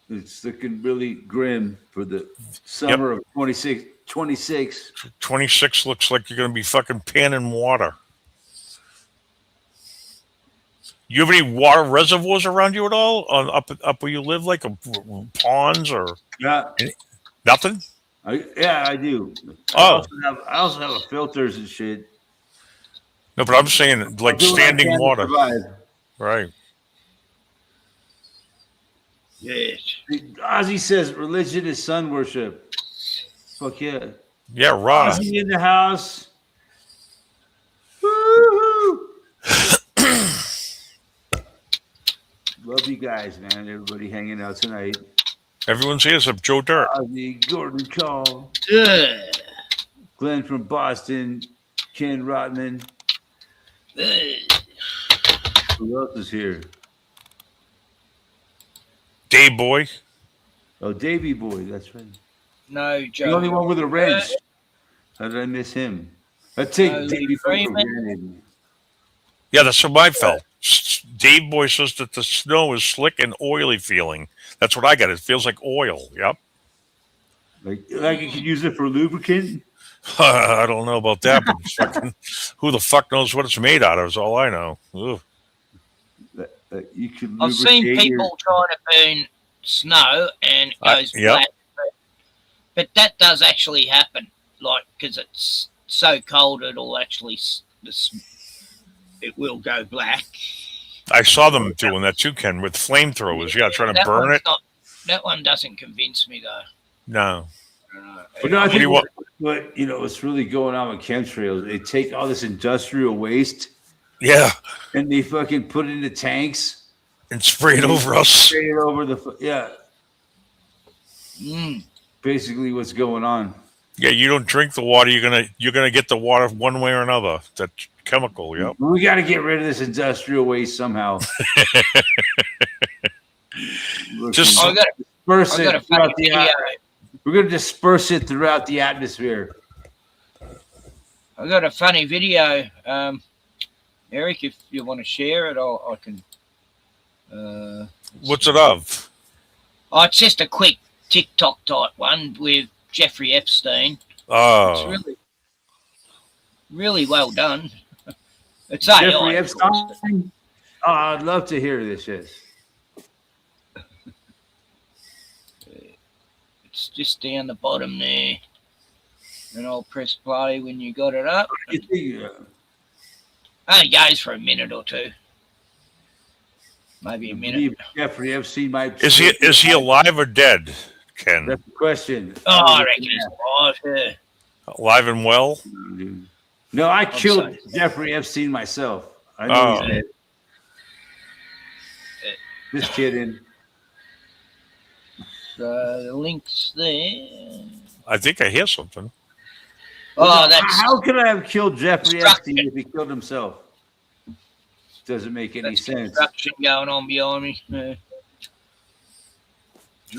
It's looking really grim for the summer of 26. 26 looks like you're gonna be fucking panning water. You have any water reservoirs around you at all? Up where you live, like ponds or Yeah. nothing? I do. Oh. I also have filters and shit. No, but I'm saying like I'll do what I standing can to water. survive. Right. Yes. Ozzy says religion is sun worship. Fuck yeah. Yeah, raw. Ozzy in the house. Woo-hoo. Love you guys, man. Everybody hanging out tonight. Everyone's here except Joe Dirt. Ozzy, Gordon Call, Ugh. Glenn from Boston, Ken Rotman. Ugh. Who else is here? Day Boy. Oh, Davy Boy. That's right. No Joe. The only one with a wrench. How did I miss him? I take No, Davey Lee Boy for Freeman. granted. Yeah, that's what I felt. Dave Boy says that the snow is slick and oily feeling. That's what I got. It feels like oil. Yep. Like you could use it for lubricant. I don't know about that, but fucking, who the fuck knows what it's made out of is all I know. Ugh. You could. I've seen lubricate people trying to burn snow and it goes Yep. black, but that does actually happen. Like because it's so cold, it'll actually it will go black. I saw them doing that too, Ken, with flamethrowers. Yeah, trying to That burn one's it. that one doesn't convince me though. No. I don't know. But no, I What do think you want? what what's really going on with chemtrails. They take all this industrial waste Yeah, and they fucking put it into tanks. and spray it over us. Spray it over Mm. basically what's going on. Yeah, you don't drink the water. You're gonna get the water one way or another. That chemical. Yep. We got to get rid of this industrial waste somehow. Just- I got disperse I got a it funny throughout the video. We're going to disperse it throughout the atmosphere. I got a funny video. Eric, if you want to share it, I can. What's it of? Oh, it's just a quick TikTok type one with Jeffrey Epstein. It's Oh, really, really well done. It's AI. Jeffrey of course. Epstein? Oh, I'd love to hear this. Yes. It's just down the bottom there. And I'll press play when you got it up. You think, Only goes for a minute or two. Maybe a I minute. believe Jeffrey Epstein might. is he alive or dead, Ken? That's the question. Oh, I reckon he's alive. Yeah. Alive and well? No, I killed sorry. Jeffrey Epstein myself. I know Oh. he's dead. Just kidding. So the link's there. I think I hear something. Oh, that's How could I have killed Jeffrey Construction. Epstein if he killed himself? Doesn't make any that's sense. construction going on behind me. Yeah.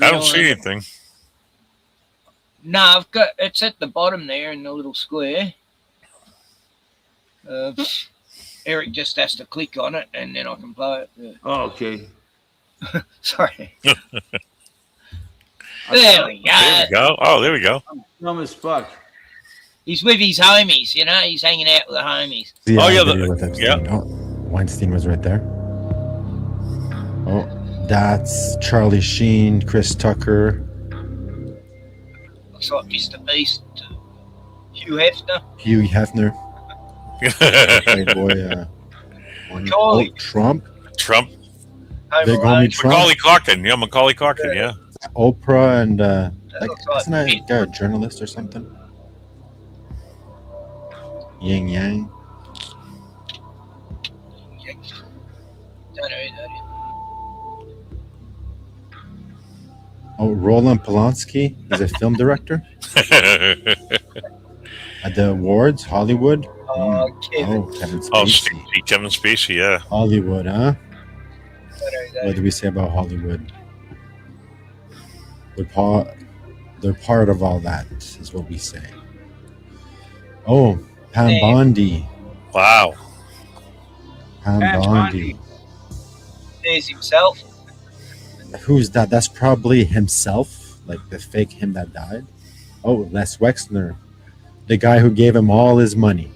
I don't see anything. No, I've got it's at the bottom there in the little square. Eric just has to click on it and then I can play it. Yeah. Oh, okay. Sorry. There we There go. we go. Oh, there we go. Dumb as fuck. He's with his homies, you know. He's hanging out with the homies. Oh, yeah, video with Epstein. Oh, Weinstein was right there. Oh, that's Charlie Sheen, Chris Tucker, Looks like Mr. Beast, Hugh Hefner. Hugh Hefner, Playboy, Macaulay. Trump, Trump. Home Big Alone. homie Trump, Macaulay Culkin. Yeah, Macaulay Culkin. Yeah. Oprah, and That looks like isn't that Pitt. guy a journalist or something? Yang Yang. Don't know who that is. Oh, Roland Polanski is a film director at the awards, Hollywood. Oh, Kevin. Oh, Kevin Oh, Spacey. Kevin Spacey. Yeah. Hollywood, huh? Don't know who that What is. do we say about Hollywood? They're part of all that, is what we say. Oh, Pam Hey. Bondi. Wow. Pam Pam Bondi. Bondi. There's himself. Who's that? That's probably himself, like the fake him that died. Oh, Les Wexner, the guy who gave him all his money.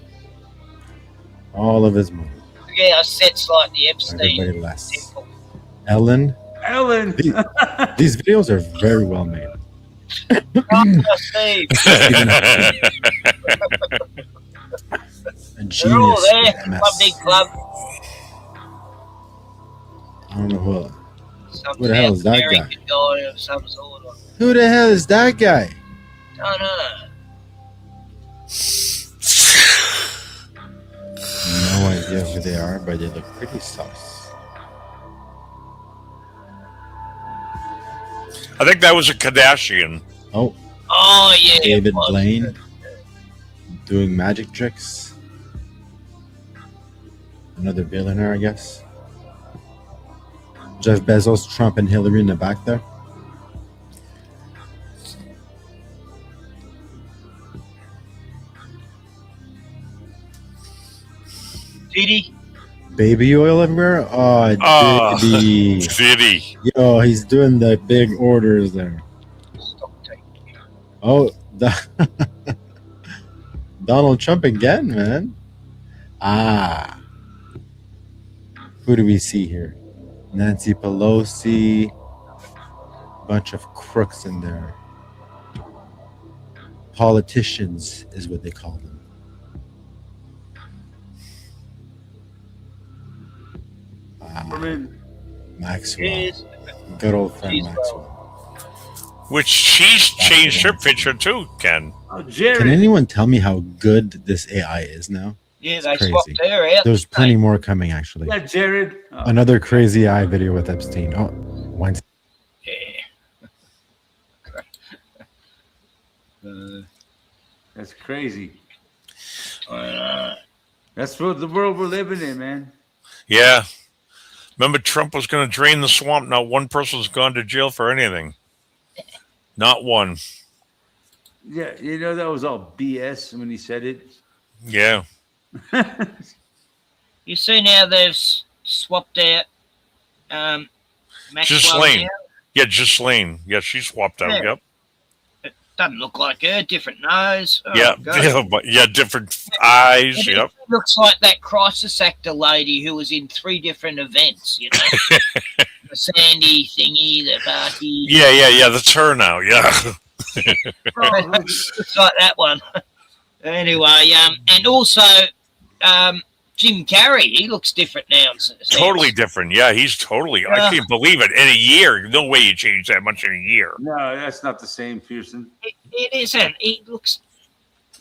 All of his money. Yeah, I sets like the Epstein Everybody less. temple. Ellen. Ellen. These videos are very well made. Oh, Steve. A They're all genius. there. with MS. One big club. I don't know who. Some Who the hell is that guy? American guy of some sort. Who the hell is that guy? Don't know. No idea who they are, but they look pretty sus. I think that was a Kardashian. Oh, Oh, yeah. David it was. Blaine doing magic tricks. Another billionaire, I guess. Jeff Bezos, Trump, and Hillary in the back there. Did he? Baby oil everywhere? Oh, Oh. Diddy. Diddy. Yo, he's doing the big orders there. Stop taking. Oh, Donald Trump again, man. Ah. Who do we see here? Nancy Pelosi. Bunch of crooks in there. Politicians is what they call them. Maxwell. Yes. Good old friend She's Maxwell. Which she's changed her picture too, Ken. Oh, Jared. Can anyone tell me how good this AI is now? Yeah, they crazy. swapped her out. There's plenty more coming, actually. Yeah, Jared. Oh, Another crazy AI video with Epstein. Oh, Weinstein. Yeah. that's crazy. Uh, That's what the world we're living in, man. Yeah. Remember, Trump was going to drain the swamp. Not one person's gone to jail for anything. Not one. Yeah, you know that was all BS when he said it. Yeah. you see now they've swapped out Maxwell Ghislaine. now. Yeah, Ghislaine. Yeah, she swapped out. Yeah. Yep. Doesn't look like her, different nose. Oh, Yeah. God. Yeah, but yeah, different eyes. It Yep. looks like that crisis actor lady who was in 3 different events, you know. The Sandy thingy, the party. Yeah. That's her now. Yeah. Looks like that one. Anyway, and also Jim Carrey, he looks different now. Totally different. Yeah, he's totally. I Yeah. can't believe it. In a year, no way you changed that much in a year. No, that's not the same, Pearson. It isn't. He looks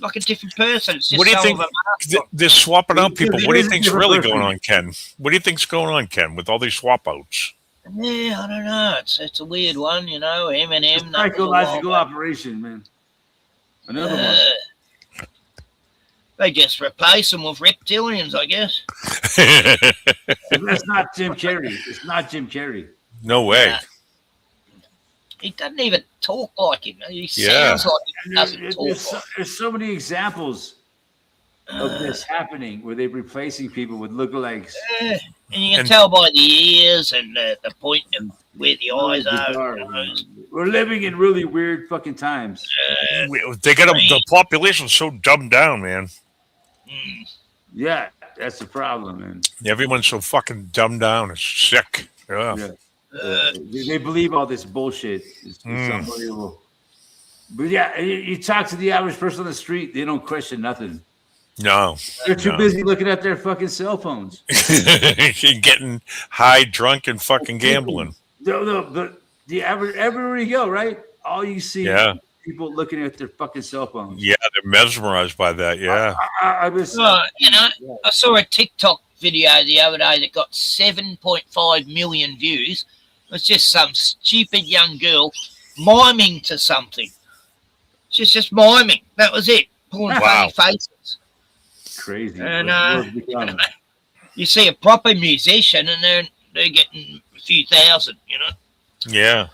like a different person. It's just What do you some think? of them are. They're swapping out people. What do you He's a think's different really person. going on, Ken? What do you think's going on, Ken, with all these swap outs? Yeah, I don't know. It's a weird one, you know. Eminem. that was a Psychological while operation, man. Another back. one. They just replace them with reptilians, I guess. That's not Jim Carrey. It's not Jim Carrey. No way. He doesn't even talk like him. He Yeah. sounds like he doesn't There's talk. there's so many examples of this happening where they're replacing people with lookalikes. Yeah, and you can And- tell by the ears and the point of where the eyes are. Bizarre, and the man. nose. We're living in really weird fucking times. They got the population's so dumbed down, man. Mm. Yeah, that's the problem, man. Everyone's so fucking dumbed down. It's sick. Yeah. Yeah. They believe all this bullshit. It's unbelievable. But yeah, you talk to the average person on the street, they don't question nothing. No. They're too No. busy looking at their fucking cell phones. Getting high, drunk, and fucking gambling. No, but the average, everywhere you go, right? All you see Yeah. is people looking at their fucking cell phones. Yeah, they're mesmerized by that. Yeah. I was, Well, you know, I saw a TikTok video the other day that got 7.5 million views. It was just some stupid young girl miming to something. She's just miming. That was it. Pulling Wow. funny faces. crazy. And What's become? you see a proper musician and they're getting a few thousand, you know. Yeah.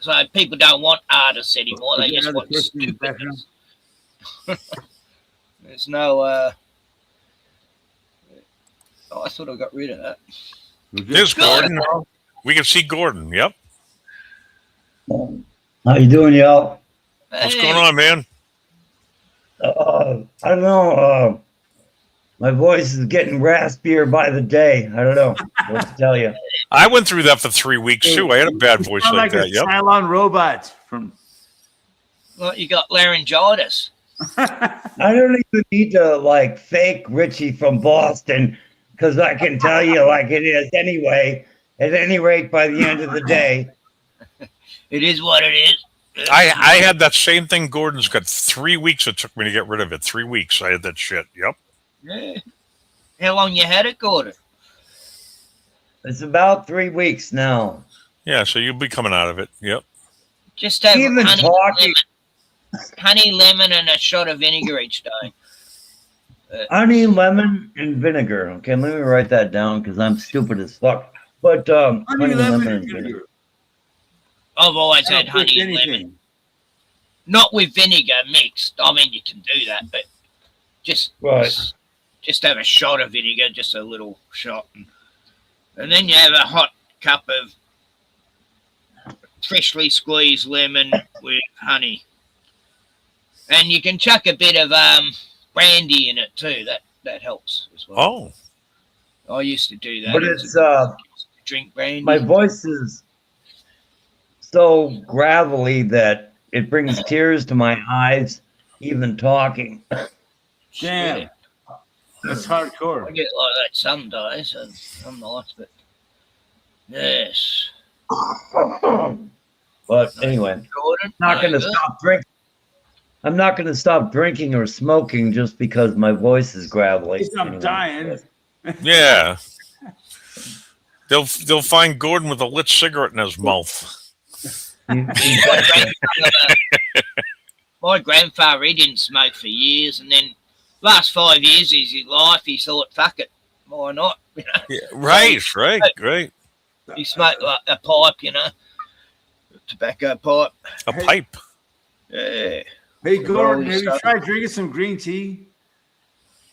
So people don't want artists anymore. They Is there just another want person in the background? stupidness. There's no. Oh, I thought I got rid of that. There's Gordon. We can see Gordon. Yep. How you doing, y'all? What's Hey, going on, man? I don't know. My voice is getting raspier by the day. I don't know what to tell you. I went through that for 3 weeks too. I had a bad voice Sound like like that. a Yep. Cylon robot from. Well, you got laryngitis. I don't even need to like fake Richie from Boston because I can tell you like it is anyway. At any rate, by the end of the day, It is what it is. I had that same thing. Gordon's got 3 weeks. It took me to get rid of it. 3 weeks. I had that shit. Yep. Yeah. How long you had it, Gordon? it's about 3 weeks now. Yeah. So you'll be coming out of it. Yep. Just have Even talking- honey, lemon, and a shot of vinegar each day. Honey, lemon, and vinegar. Okay, let me write that down because I'm stupid as fuck. But Honey, lemon, and vinegar. I've always I had don't honey think and lemon. anything. Not with vinegar mixed. I mean, you can do that, but just Right. just have a shot of vinegar, just a little shot, and then you have a hot cup of freshly squeezed lemon with honey, and you can chuck a bit of brandy in it too. That helps as well. Oh, I used to do that. But it's drink brandy. my voice is so gravelly that it brings tears to my eyes, even talking. Damn. Yeah. That's I hardcore. get like that some days, and some nights, but yes. But anyway, Jordan, not going to no, stop drinking. I'm not going to stop drinking or smoking just because my voice is gravelly. I'm Anyway. dying. yeah. They'll find Gordon with a lit cigarette in his mouth. My grandfather, he didn't smoke for years, and then last 5 years of his life, he thought, "Fuck it, why not?" You know, Yeah, right. he smoked like a pipe, you know, tobacco pipe. A pipe. Yeah. Hey, Gordon, have you Stuff. tried drinking some green tea?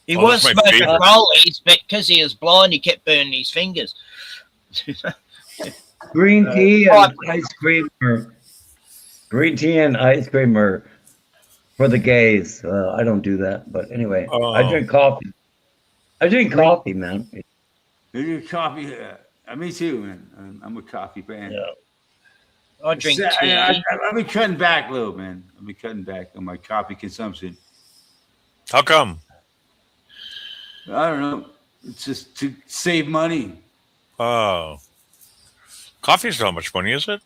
He Oh, was that's my smoking favorite. rollies, but because he was blind, he kept burning his fingers. Green tea Oh, and ice cream are for the gays. I don't do that, but anyway, Oh. I drink coffee. I drink coffee, man. Your coffee? Me too, man. I'm a coffee fan. Yeah. I drink I've tea. been cutting back a little, man. I've been cutting back on my coffee consumption. How come? I don't know. It's just to save money. Oh. Coffee's not much money, is it?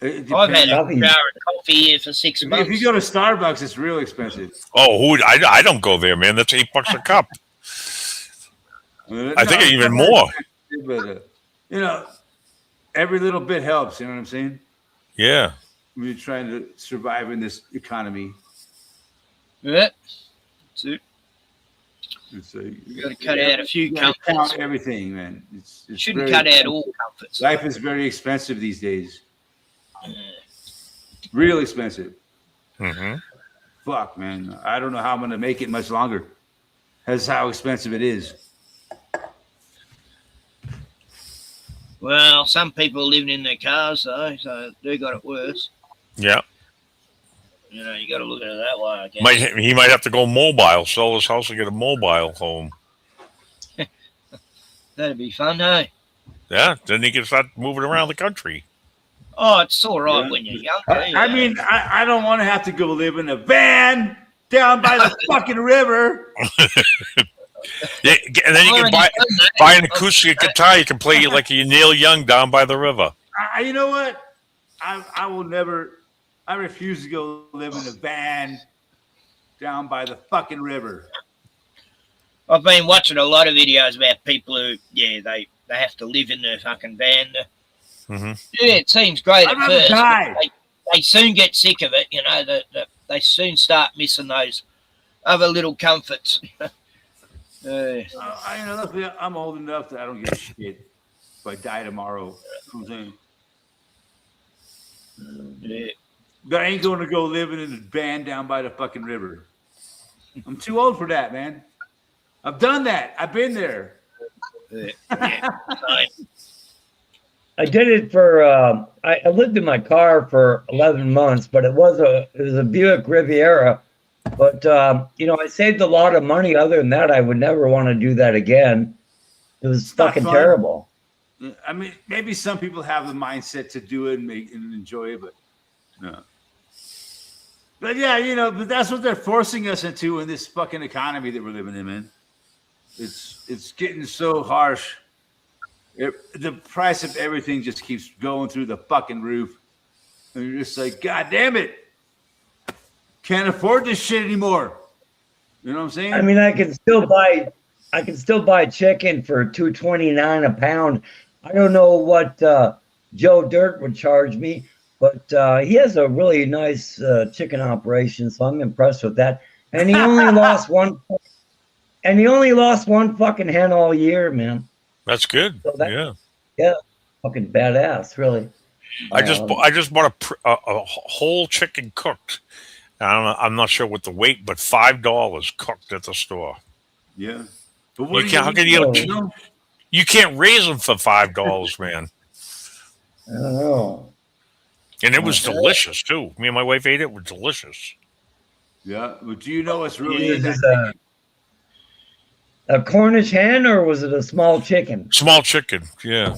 It I've had depends. a Coffee. jar of coffee here for 6 If months. you go to Starbucks, it's real expensive. Oh, I don't go there, man. That's $8 a cup. I think even it's not more. expensive, but every little bit helps. You know what I'm saying? Yeah. When you're trying to survive in this economy, Yeah. That's it. it's You got to cut out a few you gotta comforts. count everything, man. It's Shouldn't very cut out expensive. all comforts. Life is very expensive these days. Real expensive. Mm-hmm. Fuck, man. I don't know how I'm gonna make it much longer. That's how expensive it is. Well, some people are living in their cars, though, so they got it worse. Yeah. You know, you got to look at it that way, I guess. He might have to go mobile, sell his house and get a mobile home. That'd be fun, hey? Yeah. Then he can start moving around the country. Oh, it's all right Yeah. when you're young. I mean, I don't want to have to go live in a van down by the fucking river. Yeah, and then you can buy an acoustic guitar. You can play like you Neil Young down by the river. You know what? I will never. I refuse to go live in a van down by the fucking river. I've been watching a lot of videos about people who, they have to live in their fucking van. Mm-hmm. Yeah, it seems great I'd at rather first. die. But they soon get sick of it, you know, they soon start missing those other little comforts. Look, I'm old enough that I don't give a shit if I die tomorrow. You know what I'm saying? Yeah. But I ain't going to go living in a van down by the fucking river. I'm too old for that, man. I've done that. I've been there. Yeah. I did it for. I lived in my car for 11 months, but it was a Buick Riviera. But I saved a lot of money. Other than that, I would never want to do that again. It was not fucking fun. terrible. I mean, maybe some people have the mindset to do it and enjoy it, but no. But yeah, but that's what they're forcing us into in this fucking economy that we're living in, man. It's getting so harsh. The price of everything just keeps going through the fucking roof, and you're just like, God damn it, can't afford this shit anymore. You know what I'm saying? I mean, I can still buy chicken for $2.29 a pound. I don't know what Joe Dirt would charge me, but he has a really nice chicken operation, so I'm impressed with that. And he only lost one. And he only lost one fucking hen all year, man. That's good. So Yeah. Fucking badass, really. I just bought a whole chicken cooked, I don't know. I'm not sure what the weight, but $5 cooked at the store. Yeah. But You can't, how can you can't raise them for $5, man. I don't know. And it was delicious too. Me and my wife ate it. It was delicious. Yeah. But do you know what's really Is in this that? a Cornish hen or was it a small chicken? Small chicken. Yeah.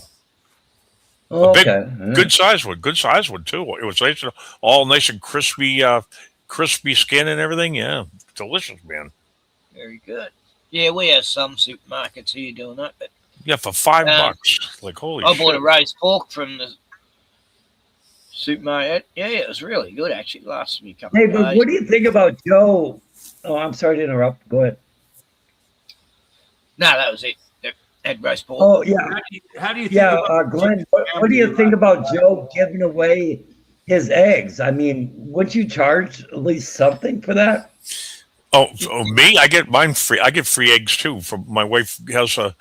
Oh, big- okay. Good size one. Good size one too. It was nice, all nice and crispy, crispy skin and everything. Yeah. Delicious, man. Very good. Yeah, we have some supermarkets here doing that, but Yeah, for $5. Like, holy I shit. bought a roast pork from the supermarket. Yeah, it was really good actually. Lasted me a couple Hey, of but days. what do you think about Joe? Oh, I'm sorry to interrupt. Go ahead. No, that was it. Had roast pork. Oh, yeah. How do you think Yeah, about Glenn, what do you think about Joe giving away his eggs? I mean, would you charge at least something for that? Oh, me? I get mine free. I get free eggs too. From my wife has a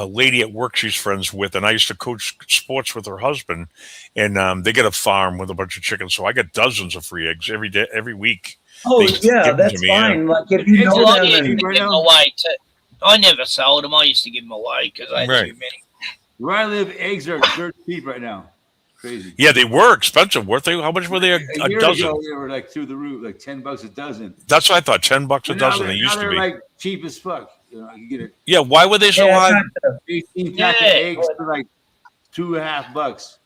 lady at work she's friends with, and I used to coach sports with her husband, and they get a farm with a bunch of chickens, so I get dozens of free eggs every day, every week. Oh, They give yeah, them that's to me, yeah. fine. Like, if you It's know Well, I them used to and give them away too. I never sold them. I used to give them away because I had Right. too many. where I live? Eggs are dirt cheap right now. Crazy. Yeah, they were expensive, weren't they? How much were they? A year dozen? ago, they were like through the roof, like $10 a dozen. That's what I thought. $10 a But now dozen. they're, They now used to they're be. like cheap as fuck. You know, you get an Yeah. Why were they so yeah, high? it's not 18 pack Yeah. of eggs for like $2.50.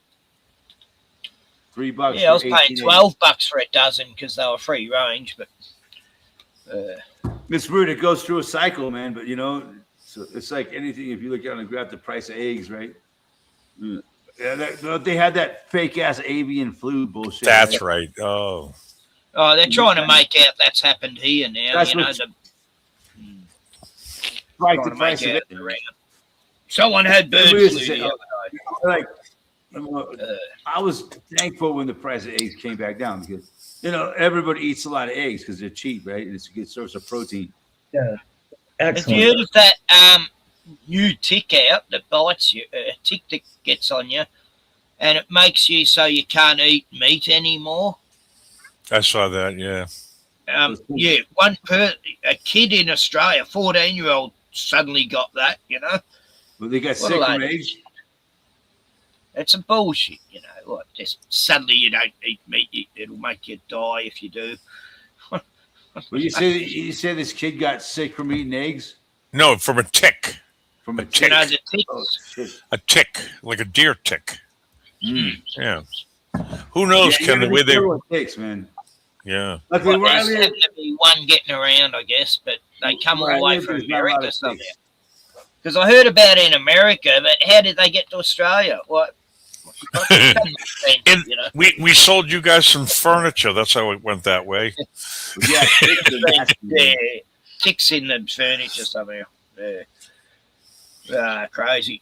$3. Yeah, I was for paying 18 $12 for a dozen because they were free range. But eggs. It's weird. It goes through a cycle, man. But you know, so it's like anything. If you look down and grab the price of eggs, right? Yeah, they had that fake ass avian flu bullshit. That's right. Oh, oh, they're trying to make out that's happened here now. That's You know, what- the, Like trying the to price make of out it. around. Someone had bird Everybody flu used to say, the other Like, I was thankful when the price of eggs came back down because you know everybody eats a lot of eggs because they're cheap, right? And it's a good source of protein. Have excellent. you heard of that new tick out that bites you? A tick that gets on you, and it makes you so you can't eat meat anymore. I saw that. Yeah. Yeah, a kid in Australia, 14-year-old, suddenly got that. You know, But they got What sick a from load. eggs. it's a bullshit. You know, what? Just suddenly you don't eat meat, it'll make you die if you do. Well, you say this kid got sick from eating eggs No, from a tick. from a You tick. know, the ticks. Oh shit! A tick, like a deer tick. Mm. Yeah. Who knows, Yeah, Ken, the you way gotta be they. careful with ticks, man. Yeah. Luckily, Well, where I there's live, happened to be one getting around, I guess, but they come all where I the way live, from there's not a lot America of somehow. ticks. Because I heard about it in America, but how did they get to Australia? What? In- You know? We sold you guys some furniture. That's how it went that way. But yeah, ticks are nasty, man. Yeah, ticks in the furniture somehow. Yeah. Crazy.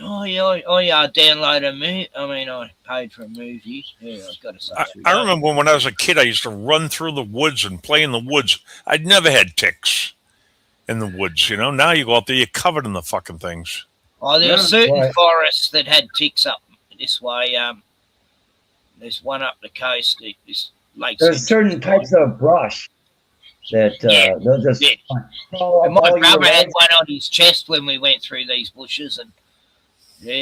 Oh yeah, I downloaded a movie. I mean, I paid for a movie. Yeah, I've got to say. I remember when I was a kid, I used to run through the woods and play in the woods. I'd never had ticks in the woods. You know, now you go out there, you're covered in the fucking things. Oh, there were Yeah, certain right. forests that had ticks up this way. There's one up the coast. This Lake. There's certain types of brush that Yeah. they'll just Yeah. crawl And up my all your brother had legs. one on his chest when we went through these bushes, and yeah,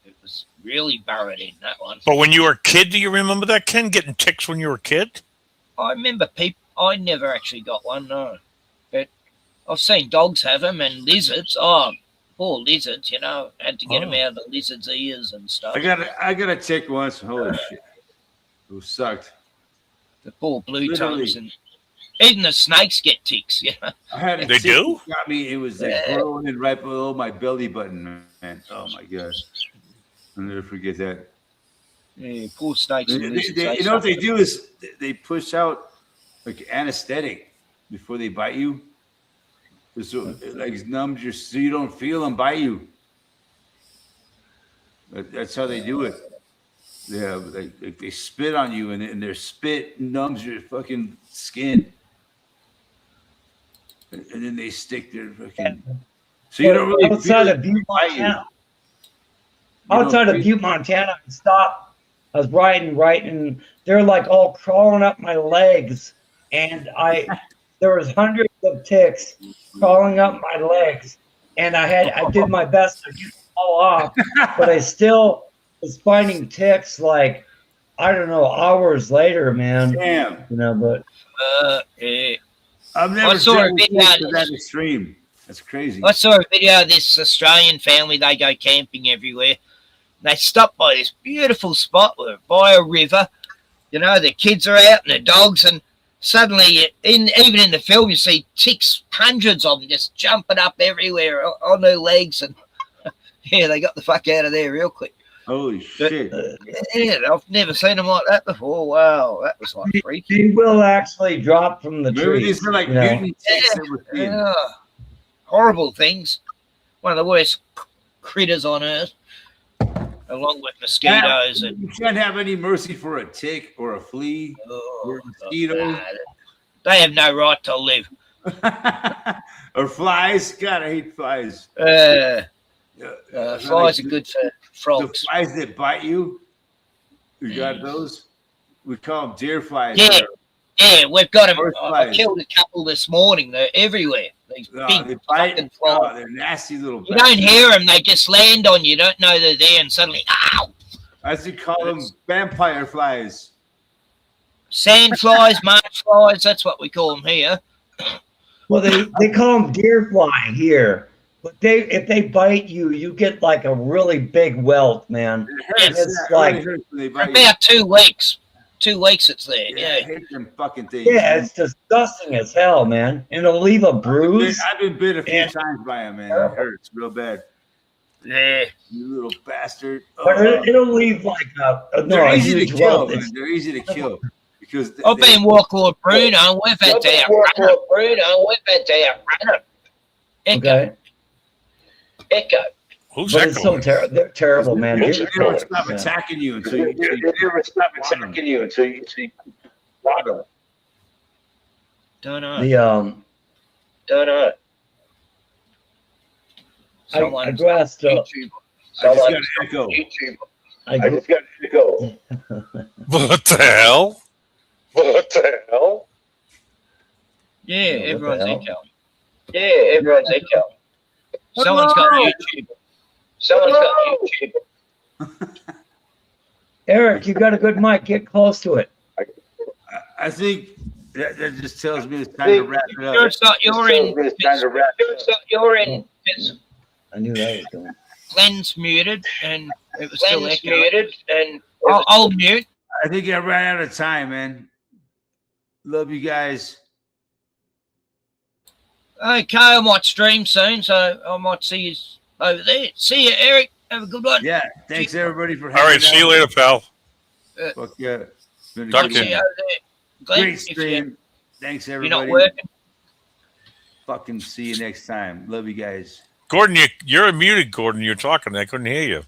it was really burrowed in that one. But when you were a kid, do you remember that, Ken, getting ticks when you were a kid? I remember people. I never actually got one, no. But I've seen dogs have them and lizards. Oh, poor lizards, you know, had to get them Oh. out of the lizards' ears and stuff. I got a tick once. Holy shit! It sucked. The poor blue Literally. tongues, and even the snakes get ticks. You know, I had a They tick do? that got me. It was like Yeah. growing in right below my belly button, man. Oh my god! I'll never forget that. yeah, poor snakes and lizards. You know what they do is they push out like anesthetic before they bite you. So it like numbs your so you don't feel them bite you. That's how they do it. Yeah, like they spit on you and their spit numbs your fucking skin. And then they stick their fucking. So you don't really outside feel of it Butte, bite you. Montana. You don't Outside of feel- Butte, Montana, I stopped. I was riding, and they're like all crawling up my legs, and there was hundreds of ticks crawling up my legs, and I did my best to get them all off, but I still was finding ticks like, I don't know, hours later, man. Damn. You know, but Yeah. I've never I saw a seen video ticks of to that extreme. That's crazy. I saw a video of this Australian family. They go camping everywhere. They stop by this beautiful spot by a river. You know, the kids are out and the dogs, and suddenly, even in the film, you see ticks, hundreds of them, just jumping up everywhere on their legs, and yeah, they got the fuck out of there real quick. Holy shit. Yeah, I've never seen them like that before. Wow, that was like freaky. they will actually drop from the Maybe trees. these are like you know. mutant ticks that we're seeing. Yeah. Horrible things. One of the worst critters on earth, along with mosquitoes and You can't have any mercy for a tick or a flea or a mosquito nah, they have no right to live. or flies. God, I hate flies. Flies are good for The frogs. flies that bite you. You got those? We call them deer flies. Yeah. Yeah, we've got them. Horse I flies. killed a couple this morning. They're everywhere. These No, big they bite. fucking flies. Oh, they're nasty little. You don't hear them. They just land on you. You don't know they're there, and suddenly, ow! As you call them, vampire flies. Sand flies, marsh flies. That's what we call them here. Well, they call them deer fly here, but if they bite you, you get like a really big welt, man. It hurts. It's Yeah, it like- really hurts when they For bite you. about 2 weeks. 2 weeks it's there. Yeah, I Yeah. hate them fucking things. Yeah, man. it's disgusting as hell, man. And it'll leave a bruise. I've been bit a few Yeah. times by them, man. It hurts real bad. Yeah. You little bastard. But it'll leave like They're a easy to huge kill. welt. Man. They're easy to kill because I've been Warlord Bruno. We've had to outrun them. We've had to outrun them. Echo. Okay, Echo. Who's but that it's so going? they're terrible, man. They Deer never fly, stop yeah. attacking you until you. They never stop attacking you until you see water. Don't know. The Don't know. I Someone's grasped I YouTube. just got Someone's an echo. YouTube. I just got to go. What the hell? What the hell? Yeah, Yeah, what the everyone's hell? echoing. Yeah, everyone's echoing. Someone's got YouTube. Someone's got YouTube. Eric, you got a good mic. Get close to it. I think that just tells me it's time to wrap it Sure, up. it's not your end. It's time to wrap Sure, it's not your end. It's I knew that was going. Glenn's muted and it was still Glenn's echoing. muted and I'll mute. I think I ran out of time, man. Love you guys. Okay, I might stream soon, so I might see you over there. See you, Eric. Have a good one. Yeah, thanks everybody for All right, hanging see you out. later, pal. Fuck yeah. It's been a Talk good to See you. you over there. Glenn, Great if stream. Thanks you're not everybody. working. Fucking see you next time. Love you guys. Gordon, you're muted, Gordon. You're talking. I couldn't hear you.